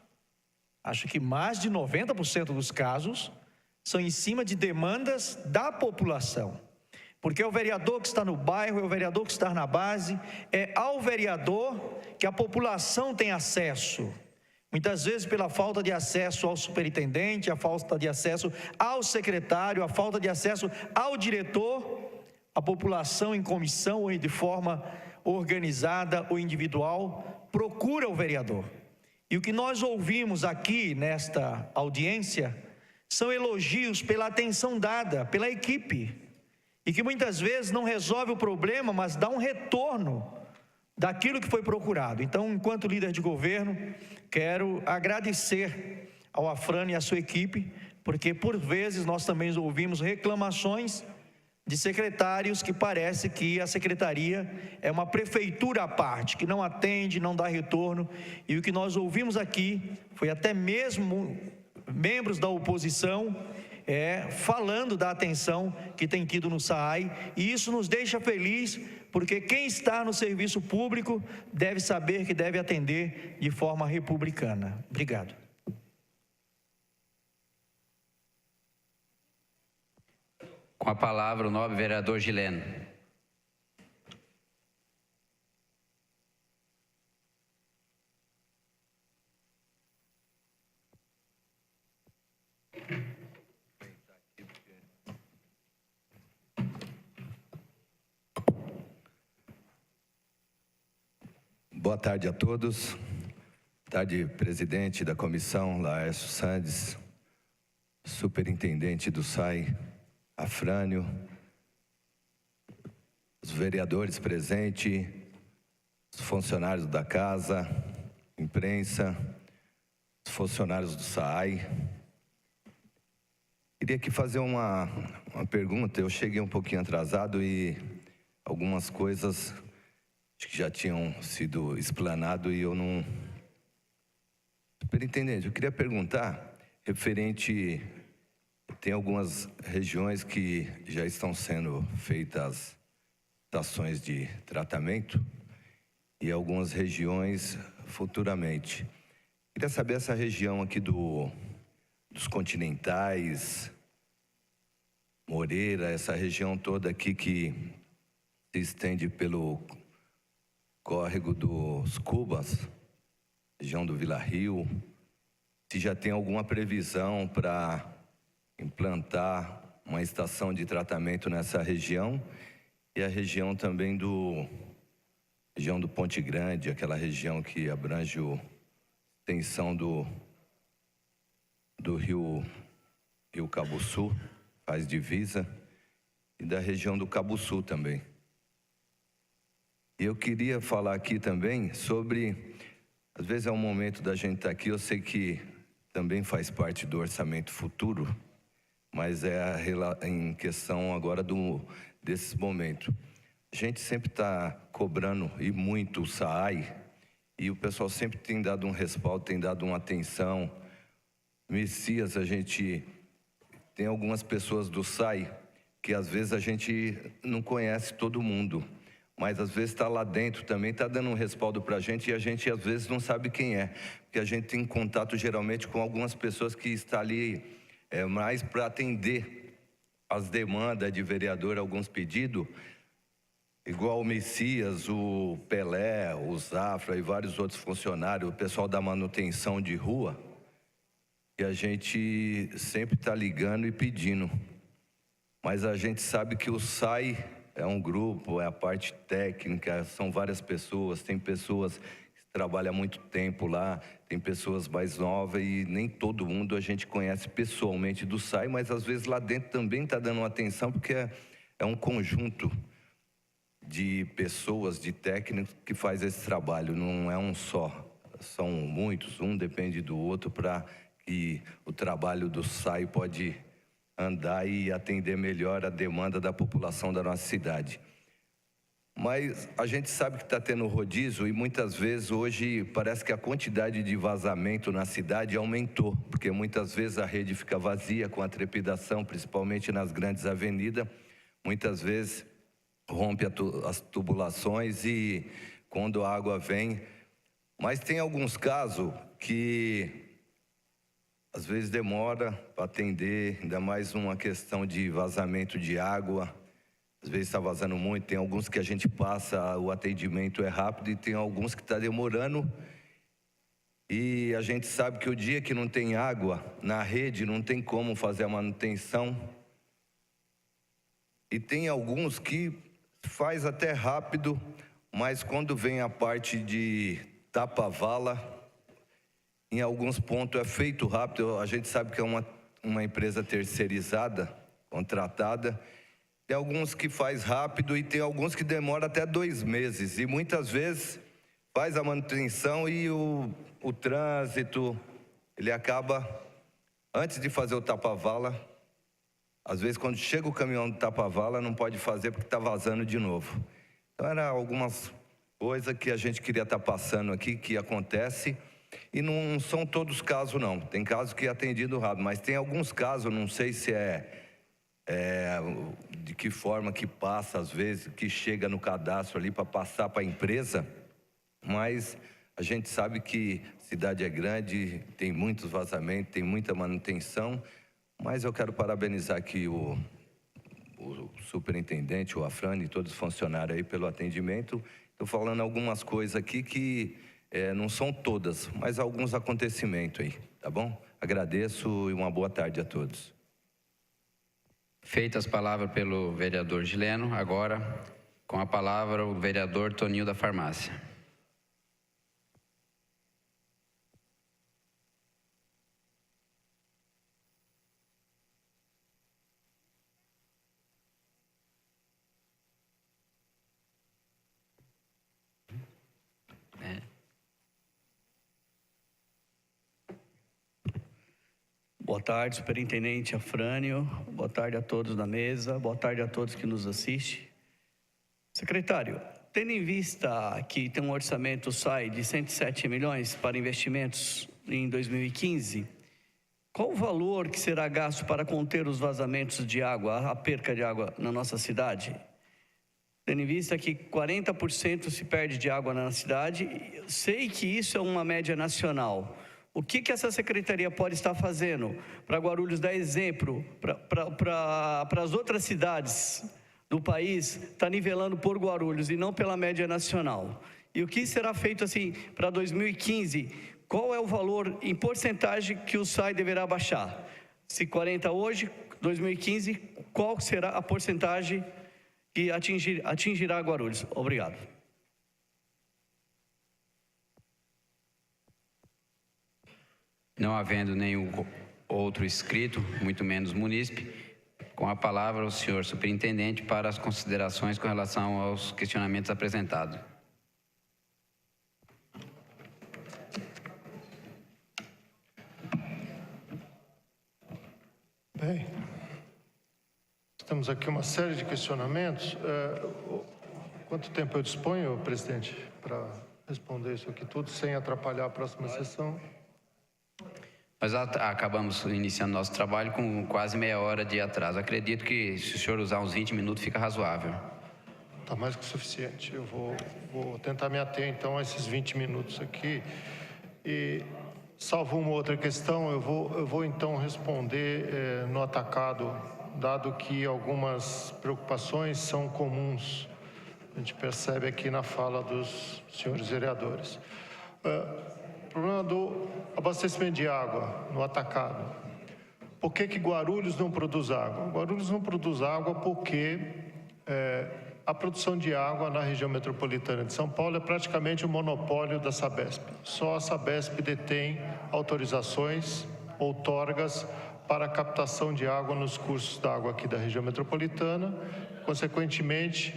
acho que mais de 90% dos casos, são em cima de demandas da população. Porque é o vereador que está no bairro, é o vereador que está na base, é ao vereador que a população tem acesso. Muitas vezes pela falta de acesso ao superintendente, a falta de acesso ao secretário, a falta de acesso ao diretor, a população em comissão ou de forma organizada ou individual procura o vereador. E o que nós ouvimos aqui nesta audiência são elogios pela atenção dada pela equipe, e que muitas vezes não resolve o problema, mas dá um retorno daquilo que foi procurado. Então, enquanto líder de governo, quero agradecer ao Afrânio e à sua equipe, porque por vezes nós também ouvimos reclamações de secretários que parece que a secretaria é uma prefeitura à parte, que não atende, não dá retorno, e o que nós ouvimos aqui foi até mesmo membros da oposição falando da atenção que tem tido no SAAI, e isso nos deixa feliz, porque quem está no serviço público deve saber que deve atender de forma republicana. Obrigado. Com a palavra, o nobre vereador Gileno. Boa tarde a todos. Boa tarde, presidente da comissão, Laércio Sandes, superintendente do SAI, Afrânio, os vereadores presentes, os funcionários da casa, imprensa, os funcionários do SAAI. Queria aqui fazer uma pergunta. Eu cheguei um pouquinho atrasado e algumas coisas acho que já tinham sido explanado e eu não... Superintendente, eu queria perguntar, referente... Tem algumas regiões que já estão sendo feitas estações de tratamento e algumas regiões futuramente. Queria saber essa região aqui dos Continentais, Moreira, essa região toda aqui que se estende pelo córrego dos Cubas, região do Vila Rio, se já tem alguma previsão para implantar uma estação de tratamento nessa região, e a região também região do Ponte Grande, aquela região que abrange a extensão do rio Cabuçu, faz divisa, e da região do Cabuçu também. E eu queria falar aqui também sobre, às vezes é um momento da gente estar aqui, eu sei que também faz parte do orçamento futuro, mas em questão agora desses momentos. A gente sempre está cobrando, e muito, o SAAI, e o pessoal sempre tem dado um respaldo, tem dado uma atenção. Messias, a gente tem algumas pessoas do SAAI que às vezes a gente não conhece todo mundo, mas às vezes está lá dentro também, está dando um respaldo para a gente, e a gente às vezes não sabe quem é, porque a gente tem contato geralmente com algumas pessoas que estão ali mais para atender as demandas de vereador, alguns pedidos, igual o Messias, o Pelé, o Zafra e vários outros funcionários, o pessoal da manutenção de rua, e a gente sempre está ligando e pedindo, mas a gente sabe que o SAI é um grupo, é a parte técnica, são várias pessoas, tem pessoas que trabalham há muito tempo lá, tem pessoas mais novas e nem todo mundo a gente conhece pessoalmente do SAI, mas às vezes lá dentro também está dando uma atenção, porque é um conjunto de pessoas, de técnicos que faz esse trabalho, não é um só, são muitos, um depende do outro para e o trabalho do SAI pode andar e atender melhor a demanda da população da nossa cidade. Mas a gente sabe que está tendo rodízio e muitas vezes hoje parece que a quantidade de vazamento na cidade aumentou, porque muitas vezes a rede fica vazia com a trepidação, principalmente nas grandes avenidas, muitas vezes rompe as tubulações e quando a água vem, mas tem alguns casos que às vezes demora para atender, ainda mais uma questão de vazamento de água. Às vezes está vazando muito, tem alguns que a gente passa, o atendimento é rápido e tem alguns que está demorando. E a gente sabe que o dia que não tem água na rede, não tem como fazer a manutenção. E tem alguns que faz até rápido, mas quando vem a parte de tapa-vala, em alguns pontos é feito rápido. A gente sabe que é uma empresa terceirizada, contratada. Tem alguns que faz rápido e tem alguns que demora até 2 meses. E muitas vezes faz a manutenção e o trânsito, ele acaba, antes de fazer o tapa-vala, às vezes quando chega o caminhão do tapa-vala não pode fazer porque está vazando de novo. Então eram algumas coisas que a gente queria estar passando aqui, que acontece. E não são todos os casos não, tem casos que é atendido rápido, mas tem alguns casos, não sei se de que forma que passa, às vezes, que chega no cadastro ali para passar para a empresa, mas a gente sabe que a cidade é grande, tem muitos vazamentos, tem muita manutenção, mas eu quero parabenizar aqui o superintendente, o Afrânio e todos os funcionários aí pelo atendimento. Estou falando algumas coisas aqui que não são todas, mas alguns acontecimentos aí, tá bom? Agradeço e uma boa tarde a todos. Feitas as palavras pelo vereador Gileno, agora com a palavra o vereador Toninho da Farmácia. Boa tarde, superintendente Afrânio. Boa tarde a todos na mesa. Boa tarde a todos que nos assistem. Secretário, tendo em vista que tem um orçamento SAI de 107 milhões para investimentos em 2015, qual o valor que será gasto para conter os vazamentos de água, a perca de água na nossa cidade? Tendo em vista que 40% se perde de água na cidade, sei que isso é uma média nacional. O que essa secretaria pode estar fazendo para Guarulhos dar exemplo para as outras cidades do país, está nivelando por Guarulhos e não pela média nacional? E o que será feito assim para 2015? Qual é o valor em porcentagem que o SAI deverá baixar? Se 40 hoje, 2015, qual será a porcentagem que atingirá Guarulhos? Obrigado. Não havendo nenhum outro inscrito, muito menos munícipe, com a palavra o senhor superintendente para as considerações com relação aos questionamentos apresentados. Bem, temos aqui uma série de questionamentos. Quanto tempo eu disponho, presidente, para responder isso aqui tudo, sem atrapalhar a próxima sessão? Nós acabamos iniciando nosso trabalho com quase meia hora de atraso. Acredito que se o senhor usar uns 20 minutos fica razoável. Está mais que o suficiente. Eu vou tentar me ater então a esses 20 minutos aqui. E, salvo uma outra questão, eu vou então responder no atacado, dado que algumas preocupações são comuns. A gente percebe aqui na fala dos senhores vereadores. O problema do abastecimento de água no atacado. Por que Guarulhos não produz água? Guarulhos não produz água porque a produção de água na região metropolitana de São Paulo é praticamente um monopólio da Sabesp. Só a Sabesp detém autorizações, outorgas para a captação de água nos cursos d'água aqui da região metropolitana. Consequentemente,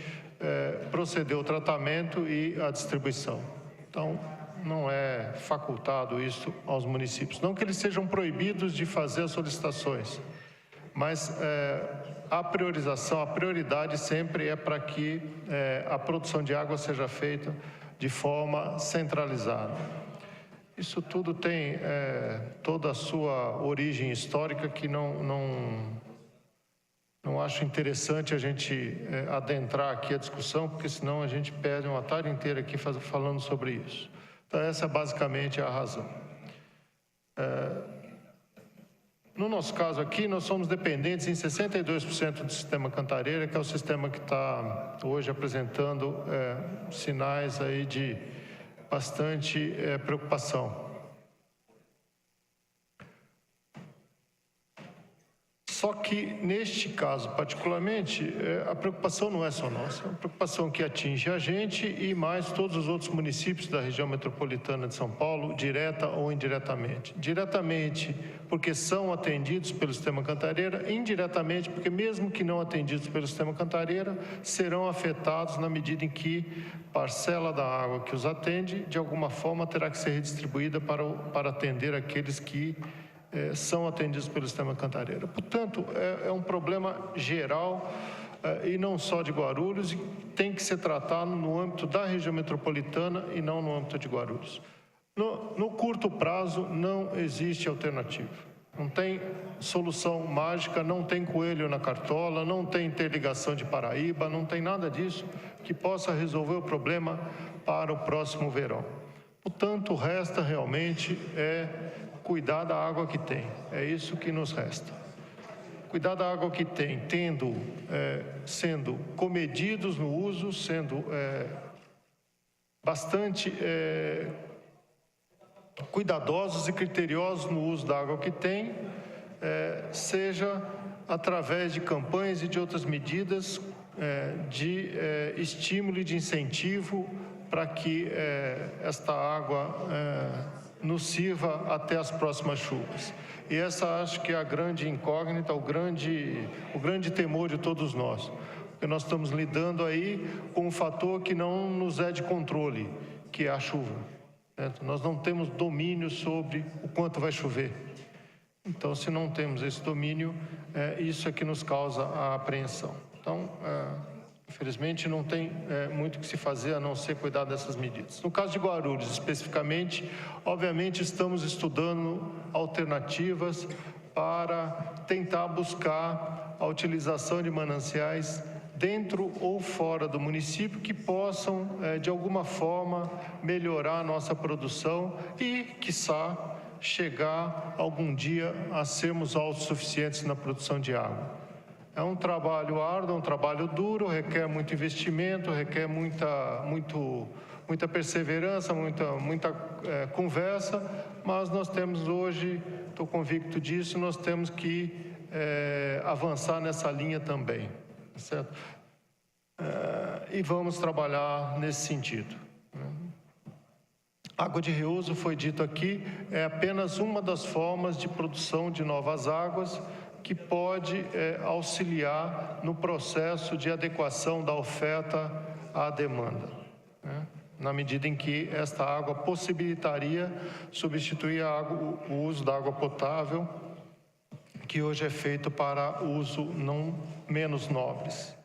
proceder ao tratamento e à distribuição. Então, não é facultado isso aos municípios. Não que eles sejam proibidos de fazer as solicitações, mas a priorização, a prioridade sempre é para que a produção de água seja feita de forma centralizada. Isso tudo tem toda a sua origem histórica que não acho interessante a gente adentrar aqui a discussão, porque senão a gente perde uma tarde inteira aqui falando sobre isso. Então, essa é basicamente a razão. No nosso caso aqui, nós somos dependentes em 62% do sistema Cantareira, que é o sistema que está hoje apresentando sinais aí de bastante preocupação. Só que, neste caso, particularmente, a preocupação não é só nossa, é uma preocupação que atinge a gente e mais todos os outros municípios da região metropolitana de São Paulo, direta ou indiretamente. Diretamente, porque são atendidos pelo sistema Cantareira, indiretamente, porque mesmo que não atendidos pelo sistema Cantareira, serão afetados na medida em que parcela da água que os atende, de alguma forma, terá que ser redistribuída para atender aqueles que são atendidos pelo sistema Cantareira. Portanto, é um problema geral e não só de Guarulhos, e tem que ser tratado no âmbito da região metropolitana e não no âmbito de Guarulhos. No curto prazo, não existe alternativa. Não tem solução mágica, não tem coelho na cartola, não tem interligação de Paraíba, não tem nada disso que possa resolver o problema para o próximo verão. Portanto, resta realmente cuidar da água que tem. É isso que nos resta. Cuidar da água que tem, sendo comedidos no uso, sendo bastante cuidadosos e criteriosos no uso da água que tem, seja através de campanhas e de outras medidas de estímulo e de incentivo para que esta água nos sirva até as próximas chuvas. E essa acho que é a grande incógnita, o grande temor de todos nós. Porque nós estamos lidando aí com um fator que não nos é de controle, que é a chuva. Certo? Nós não temos domínio sobre o quanto vai chover. Então, se não temos esse domínio, isso é que nos causa a apreensão. Então, infelizmente, não tem muito o que se fazer a não ser cuidar dessas medidas. No caso de Guarulhos, especificamente, obviamente estamos estudando alternativas para tentar buscar a utilização de mananciais dentro ou fora do município que possam, de alguma forma, melhorar a nossa produção e, quiçá, chegar algum dia a sermos autossuficientes na produção de água. É um trabalho árduo, um trabalho duro, requer muito investimento, requer muita perseverança, muita conversa, mas nós temos hoje, estou convicto disso, nós temos que avançar nessa linha também, certo? E vamos trabalhar nesse sentido. Água de reuso, foi dito aqui, é apenas uma das formas de produção de novas águas que pode auxiliar no processo de adequação da oferta à demanda, né? Na medida em que esta água possibilitaria substituir o uso da água potável, que hoje é feito para uso não menos nobres.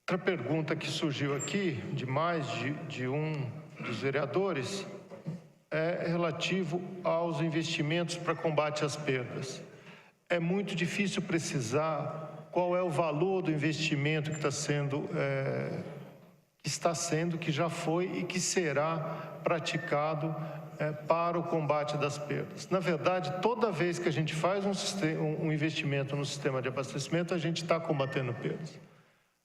Outra pergunta que surgiu aqui, de mais de um dos vereadores, é relativo aos investimentos para combate às perdas. É muito difícil precisar qual é o valor do investimento que está sendo, que já foi e que será praticado para o combate das perdas. Na verdade, toda vez que a gente faz um investimento no sistema de abastecimento, a gente está combatendo perdas.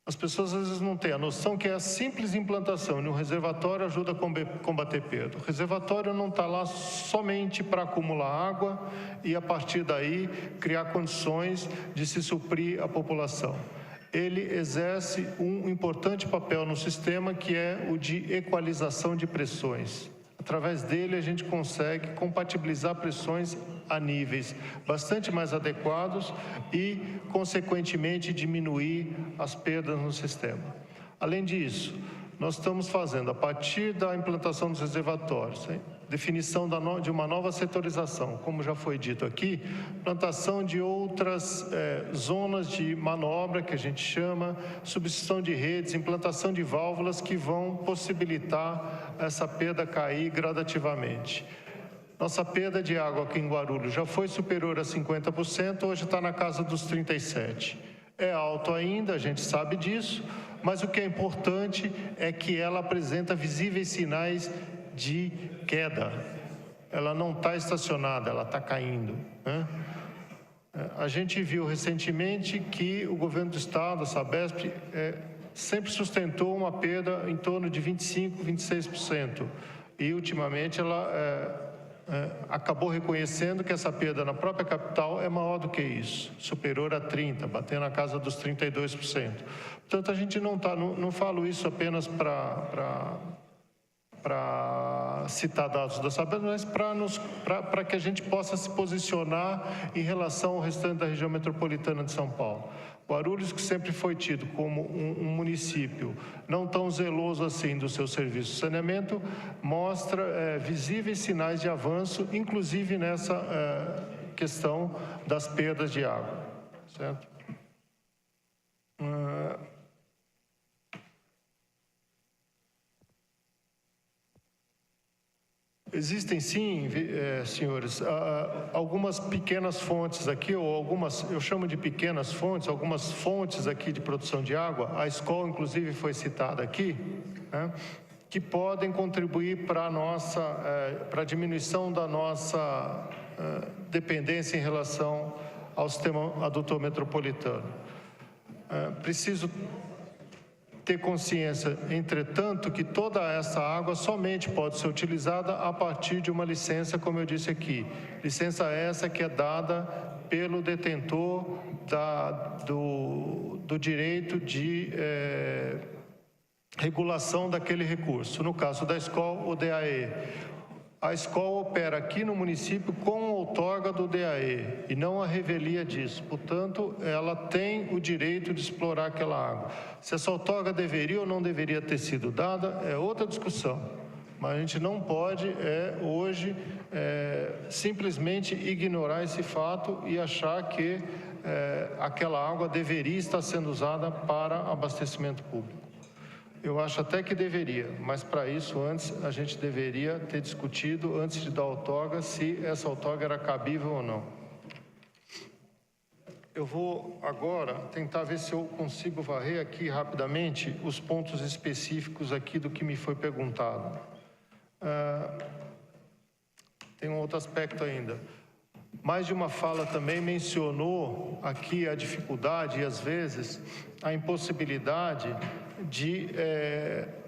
As pessoas às vezes não têm a noção que a simples implantação de um reservatório ajuda a combater perda. O reservatório não está lá somente para acumular água e, a partir daí, criar condições de se suprir a população. Ele exerce um importante papel no sistema, que é o de equalização de pressões. Através dele, a gente consegue compatibilizar pressões a níveis bastante mais adequados e, consequentemente, diminuir as perdas no sistema. Além disso, nós estamos fazendo, a partir da implantação dos reservatórios, definição de uma nova setorização, como já foi dito aqui, implantação de outras zonas de manobra, que a gente chama, substituição de redes, implantação de válvulas que vão possibilitar essa perda cair gradativamente. Nossa perda de água aqui em Guarulhos já foi superior a 50%, hoje está na casa dos 37%. É alto ainda, a gente sabe disso, mas o que é importante é que ela apresenta visíveis sinais de queda. Ela não está estacionada, ela está caindo, né? A gente viu recentemente que o governo do estado, a Sabesp, sempre sustentou uma perda em torno de 25%, 26%. E, ultimamente, ela acabou reconhecendo que essa perda na própria capital é maior do que isso, superior a 30%, batendo na casa dos 32%. Portanto, a gente não falo isso apenas para citar dados da Sabesp, mas para que a gente possa se posicionar em relação ao restante da região metropolitana de São Paulo. Guarulhos, que sempre foi tido como um município não tão zeloso assim do seu serviço de saneamento, mostra visíveis sinais de avanço, inclusive nessa questão das perdas de água, certo? Existem sim, senhores, algumas pequenas fontes aqui, ou algumas, eu chamo de pequenas fontes, algumas fontes aqui de produção de água, a escola inclusive foi citada aqui, né, que podem contribuir para a diminuição da nossa dependência em relação ao sistema adutor metropolitano. Preciso ter consciência, entretanto, que toda essa água somente pode ser utilizada a partir de uma licença, como eu disse aqui. Licença essa que é dada pelo detentor do direito de regulação daquele recurso. No caso da escola, o DAE. A escola opera aqui no município com a outorga do DAE e não a revelia disso. Portanto, ela tem o direito de explorar aquela água. Se essa outorga deveria ou não deveria ter sido dada, é outra discussão. Mas a gente não pode, hoje, simplesmente ignorar esse fato e achar que aquela água deveria estar sendo usada para abastecimento público. Eu acho até que deveria, mas para isso antes a gente deveria ter discutido, antes de dar outorga, se essa outorga era cabível ou não. Eu vou agora tentar ver se eu consigo varrer aqui rapidamente os pontos específicos aqui do que me foi perguntado. Tem um outro aspecto ainda. Mais de uma fala também mencionou aqui a dificuldade e, às vezes, a impossibilidade de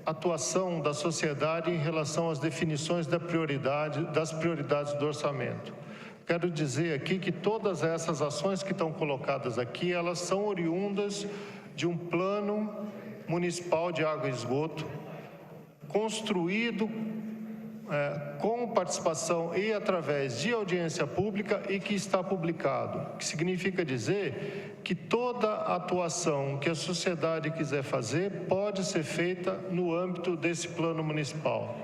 atuação da sociedade em relação às definições das prioridades do orçamento. Quero dizer aqui que todas essas ações que estão colocadas aqui, elas são oriundas de um plano municipal de água e esgoto, construído com participação e através de audiência pública e que está publicado, que significa dizer que toda atuação que a sociedade quiser fazer pode ser feita no âmbito desse plano municipal.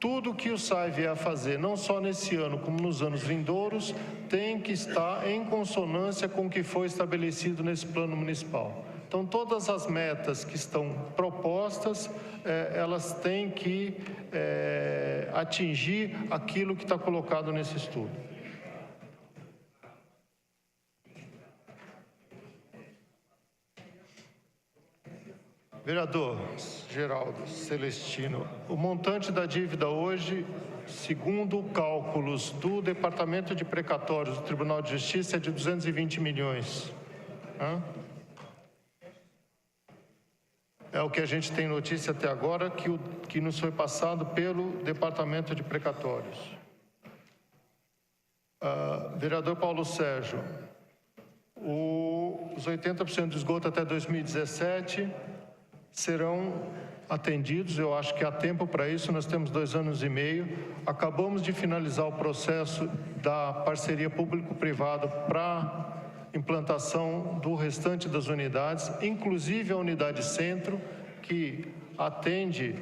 Tudo que o SAI vier a fazer, não só nesse ano como nos anos vindouros, tem que estar em consonância com o que foi estabelecido nesse plano municipal. Então, todas as metas que estão propostas, elas têm que atingir aquilo que está colocado nesse estudo. Vereador Geraldo Celestino, o montante da dívida hoje, segundo cálculos do Departamento de Precatórios do Tribunal de Justiça, é de 220 milhões. É o que a gente tem notícia até agora, que nos foi passado pelo Departamento de Precatórios. Vereador Paulo Sérgio, os 80% de esgoto até 2017, serão atendidos. Eu acho que há tempo para isso, nós temos 2 anos e meio. Acabamos de finalizar o processo da parceria público-privada para implantação do restante das unidades, inclusive a unidade centro, que atende,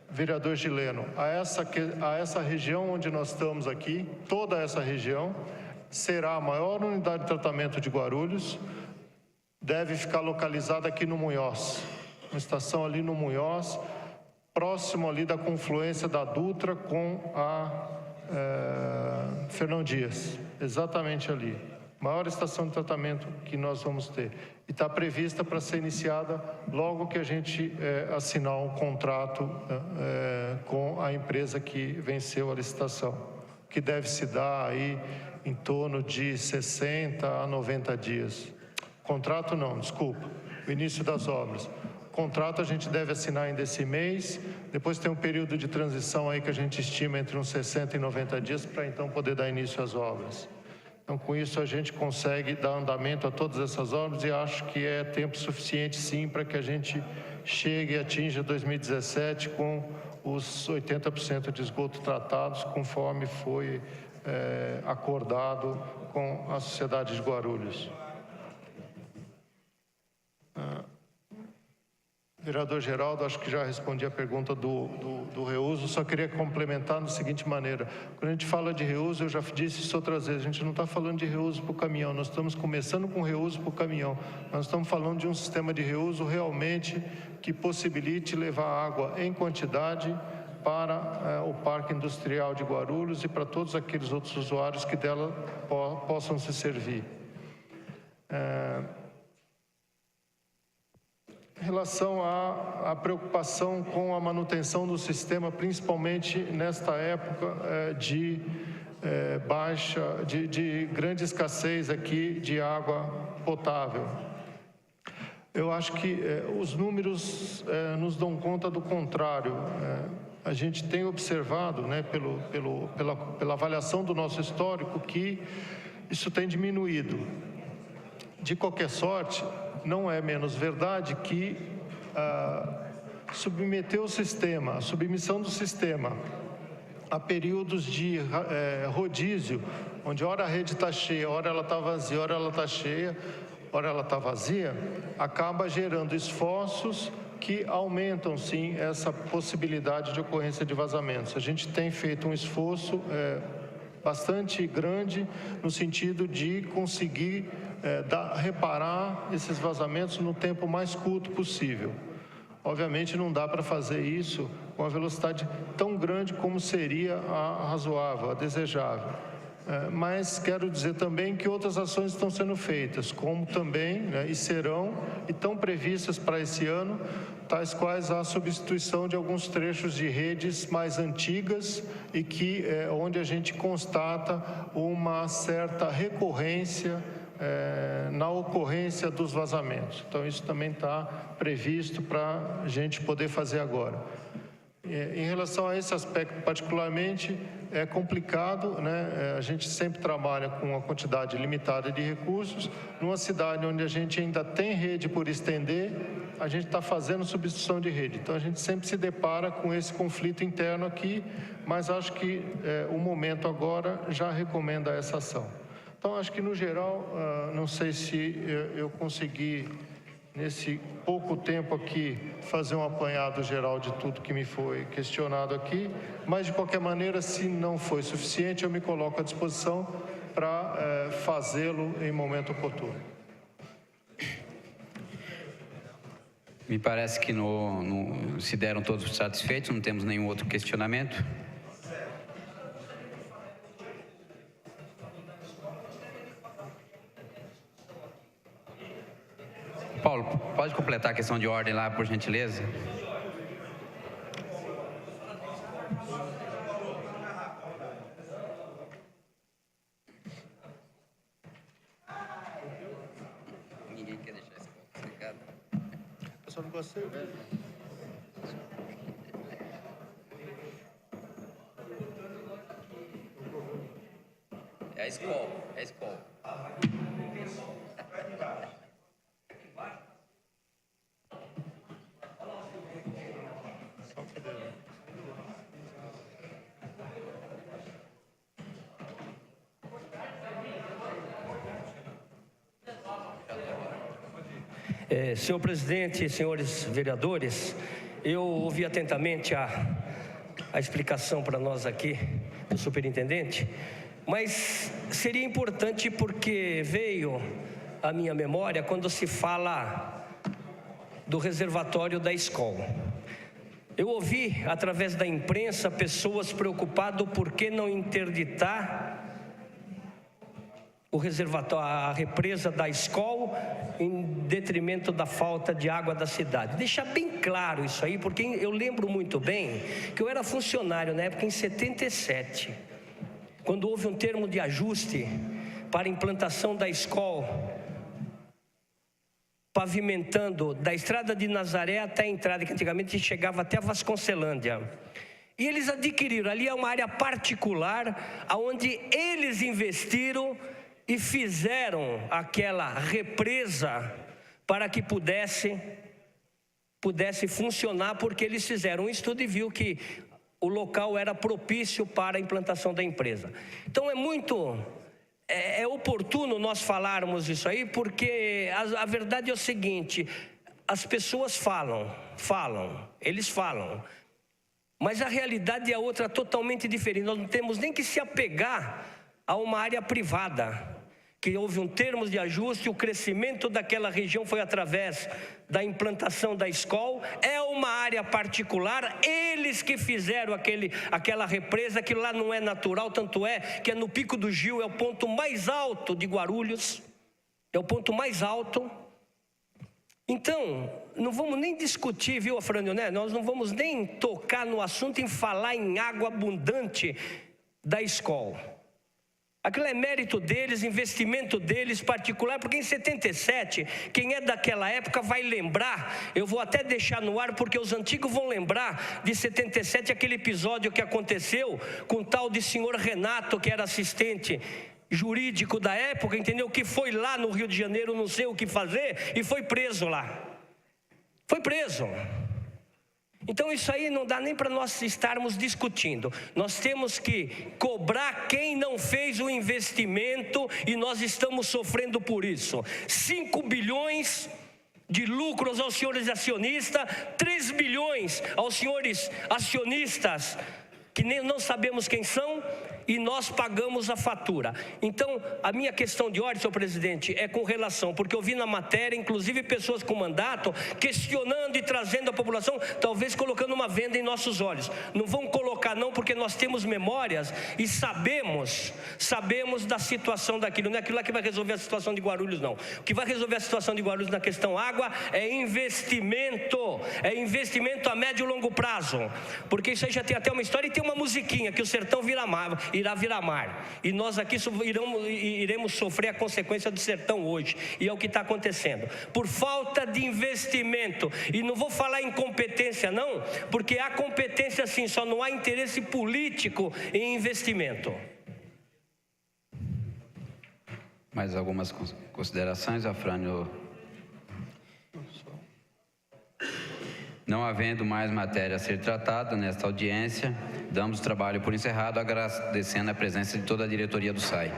vereador Gileno, a essa região onde nós estamos aqui, toda essa região, será a maior unidade de tratamento de Guarulhos, deve ficar localizada aqui no Munhoz, uma estação ali no Munhoz, próximo ali da confluência da Dutra com a Fernão Dias, exatamente ali. Maior estação de tratamento que nós vamos ter. E está prevista para ser iniciada logo que a gente assinar um contrato com a empresa que venceu a licitação, que deve se dar aí em torno de 60 a 90 dias. Contrato não, desculpa, o início das obras. Contrato a gente deve assinar ainda esse mês, depois tem um período de transição aí que a gente estima entre uns 60 e 90 dias para então poder dar início às obras. Então, com isso, a gente consegue dar andamento a todas essas obras e acho que é tempo suficiente, sim, para que a gente chegue e atinja 2017 com os 80% de esgoto tratados, conforme foi acordado com a sociedade de Guarulhos. Vereador Geraldo, acho que já respondi a pergunta do reuso, só queria complementar da seguinte maneira. Quando a gente fala de reuso, eu já disse isso outras vezes, a gente não está falando de reuso para o caminhão, nós estamos começando com reuso para o caminhão, nós estamos falando de um sistema de reuso realmente que possibilite levar água em quantidade para o Parque Industrial de Guarulhos e para todos aqueles outros usuários que dela possam se servir. Em relação à preocupação com a manutenção do sistema, principalmente nesta época de grande escassez aqui de água potável. Eu acho que os números nos dão conta do contrário. A gente tem observado, né, pela avaliação do nosso histórico, que isso tem diminuído. De qualquer sorte, não é menos verdade que submeter o sistema, a submissão do sistema a períodos de rodízio, onde ora a rede está cheia, ora ela está vazia, ora ela está cheia, ora ela está vazia, acaba gerando esforços que aumentam, sim, essa possibilidade de ocorrência de vazamentos. A gente tem feito um esforço bastante grande no sentido de conseguir reparar esses vazamentos no tempo mais curto possível. Obviamente não dá para fazer isso com a velocidade tão grande como seria a razoável, a desejável. Mas quero dizer também que outras ações estão sendo feitas, como também, e serão, e estão previstas para esse ano, tais quais a substituição de alguns trechos de redes mais antigas e onde a gente constata uma certa recorrência na ocorrência dos vazamentos. Então, isso também está previsto para a gente poder fazer agora. Em relação a esse aspecto particularmente, é complicado, né? A gente sempre trabalha com uma quantidade limitada de recursos. Numa cidade onde a gente ainda tem rede por estender, a gente está fazendo substituição de rede. Então, a gente sempre se depara com esse conflito interno aqui, mas acho que o momento agora já recomenda essa ação. Então, acho que, no geral, não sei se eu consegui, nesse pouco tempo aqui, fazer um apanhado geral de tudo que me foi questionado aqui, mas, de qualquer maneira, se não foi suficiente, eu me coloco à disposição para fazê-lo em momento oportuno. Me parece que se deram todos satisfeitos, não temos nenhum outro questionamento. Paulo, pode completar a questão de ordem lá, por gentileza? Ninguém quer deixar esse ponto explicado. Eu só não gostei. É a escola, é a escola. Senhor presidente, senhores vereadores, eu ouvi atentamente a explicação para nós aqui do superintendente, mas seria importante porque veio à minha memória quando se fala do reservatório da escola. Eu ouvi através da imprensa pessoas preocupadas por que não interditar o reservatório, a represa da escola, em detrimento da falta de água da cidade. Deixar bem claro isso aí, porque eu lembro muito bem que eu era funcionário na época, em 77, quando houve um termo de ajuste para a implantação da escola, pavimentando da estrada de Nazaré até a entrada, que antigamente chegava até a Vasconcelândia. E eles adquiriram, ali é uma área particular, onde eles investiram e fizeram aquela represa para que pudesse funcionar, porque eles fizeram um estudo e viu que o local era propício para a implantação da empresa. Então é oportuno nós falarmos isso aí, porque a verdade é o seguinte: as pessoas falam, eles falam, mas a realidade é outra, totalmente diferente. Nós não temos nem que se apegar a uma área privada, que houve um termo de ajuste, o crescimento daquela região foi através da implantação da escola, é uma área particular, eles que fizeram aquela represa, que lá não é natural, tanto é que é no Pico do Gil, é o ponto mais alto de Guarulhos, é o ponto mais alto. Então, não vamos nem discutir, viu, Afrânio, né? Nós não vamos nem tocar no assunto em falar em água abundante da escola. Aquilo é mérito deles, investimento deles particular, porque em 77, quem é daquela época vai lembrar, eu vou até deixar no ar, porque os antigos vão lembrar de 77, aquele episódio que aconteceu com o tal de senhor Renato, que era assistente jurídico da época, entendeu? Que foi lá no Rio de Janeiro, não sei o que fazer, e foi preso lá. Foi preso. Então isso aí não dá nem para nós estarmos discutindo. Nós temos que cobrar quem não fez o investimento, e nós estamos sofrendo por isso. 5 bilhões de lucros aos senhores acionistas, 3 bilhões aos senhores acionistas, que nem não sabemos quem são, e nós pagamos a fatura. Então, a minha questão de ordem, senhor presidente, é com relação, porque eu vi na matéria, inclusive pessoas com mandato, questionando e trazendo a população, talvez colocando uma venda em nossos olhos. Não vão colocar não, porque nós temos memórias e sabemos da situação daquilo. Não é aquilo lá que vai resolver a situação de Guarulhos, não. O que vai resolver a situação de Guarulhos na questão água é investimento a médio e longo prazo, porque isso aí já tem até uma história, e tem uma musiquinha, que o sertão irá virar mar, e nós aqui iremos sofrer a consequência do sertão hoje, e é o que está acontecendo, por falta de investimento. E não vou falar em competência não, porque há competência sim, só não há interesse político em investimento. Mais algumas considerações, Afrânio? Não havendo mais matéria a ser tratada nesta audiência, damos o trabalho por encerrado, agradecendo a presença de toda a diretoria do SAI.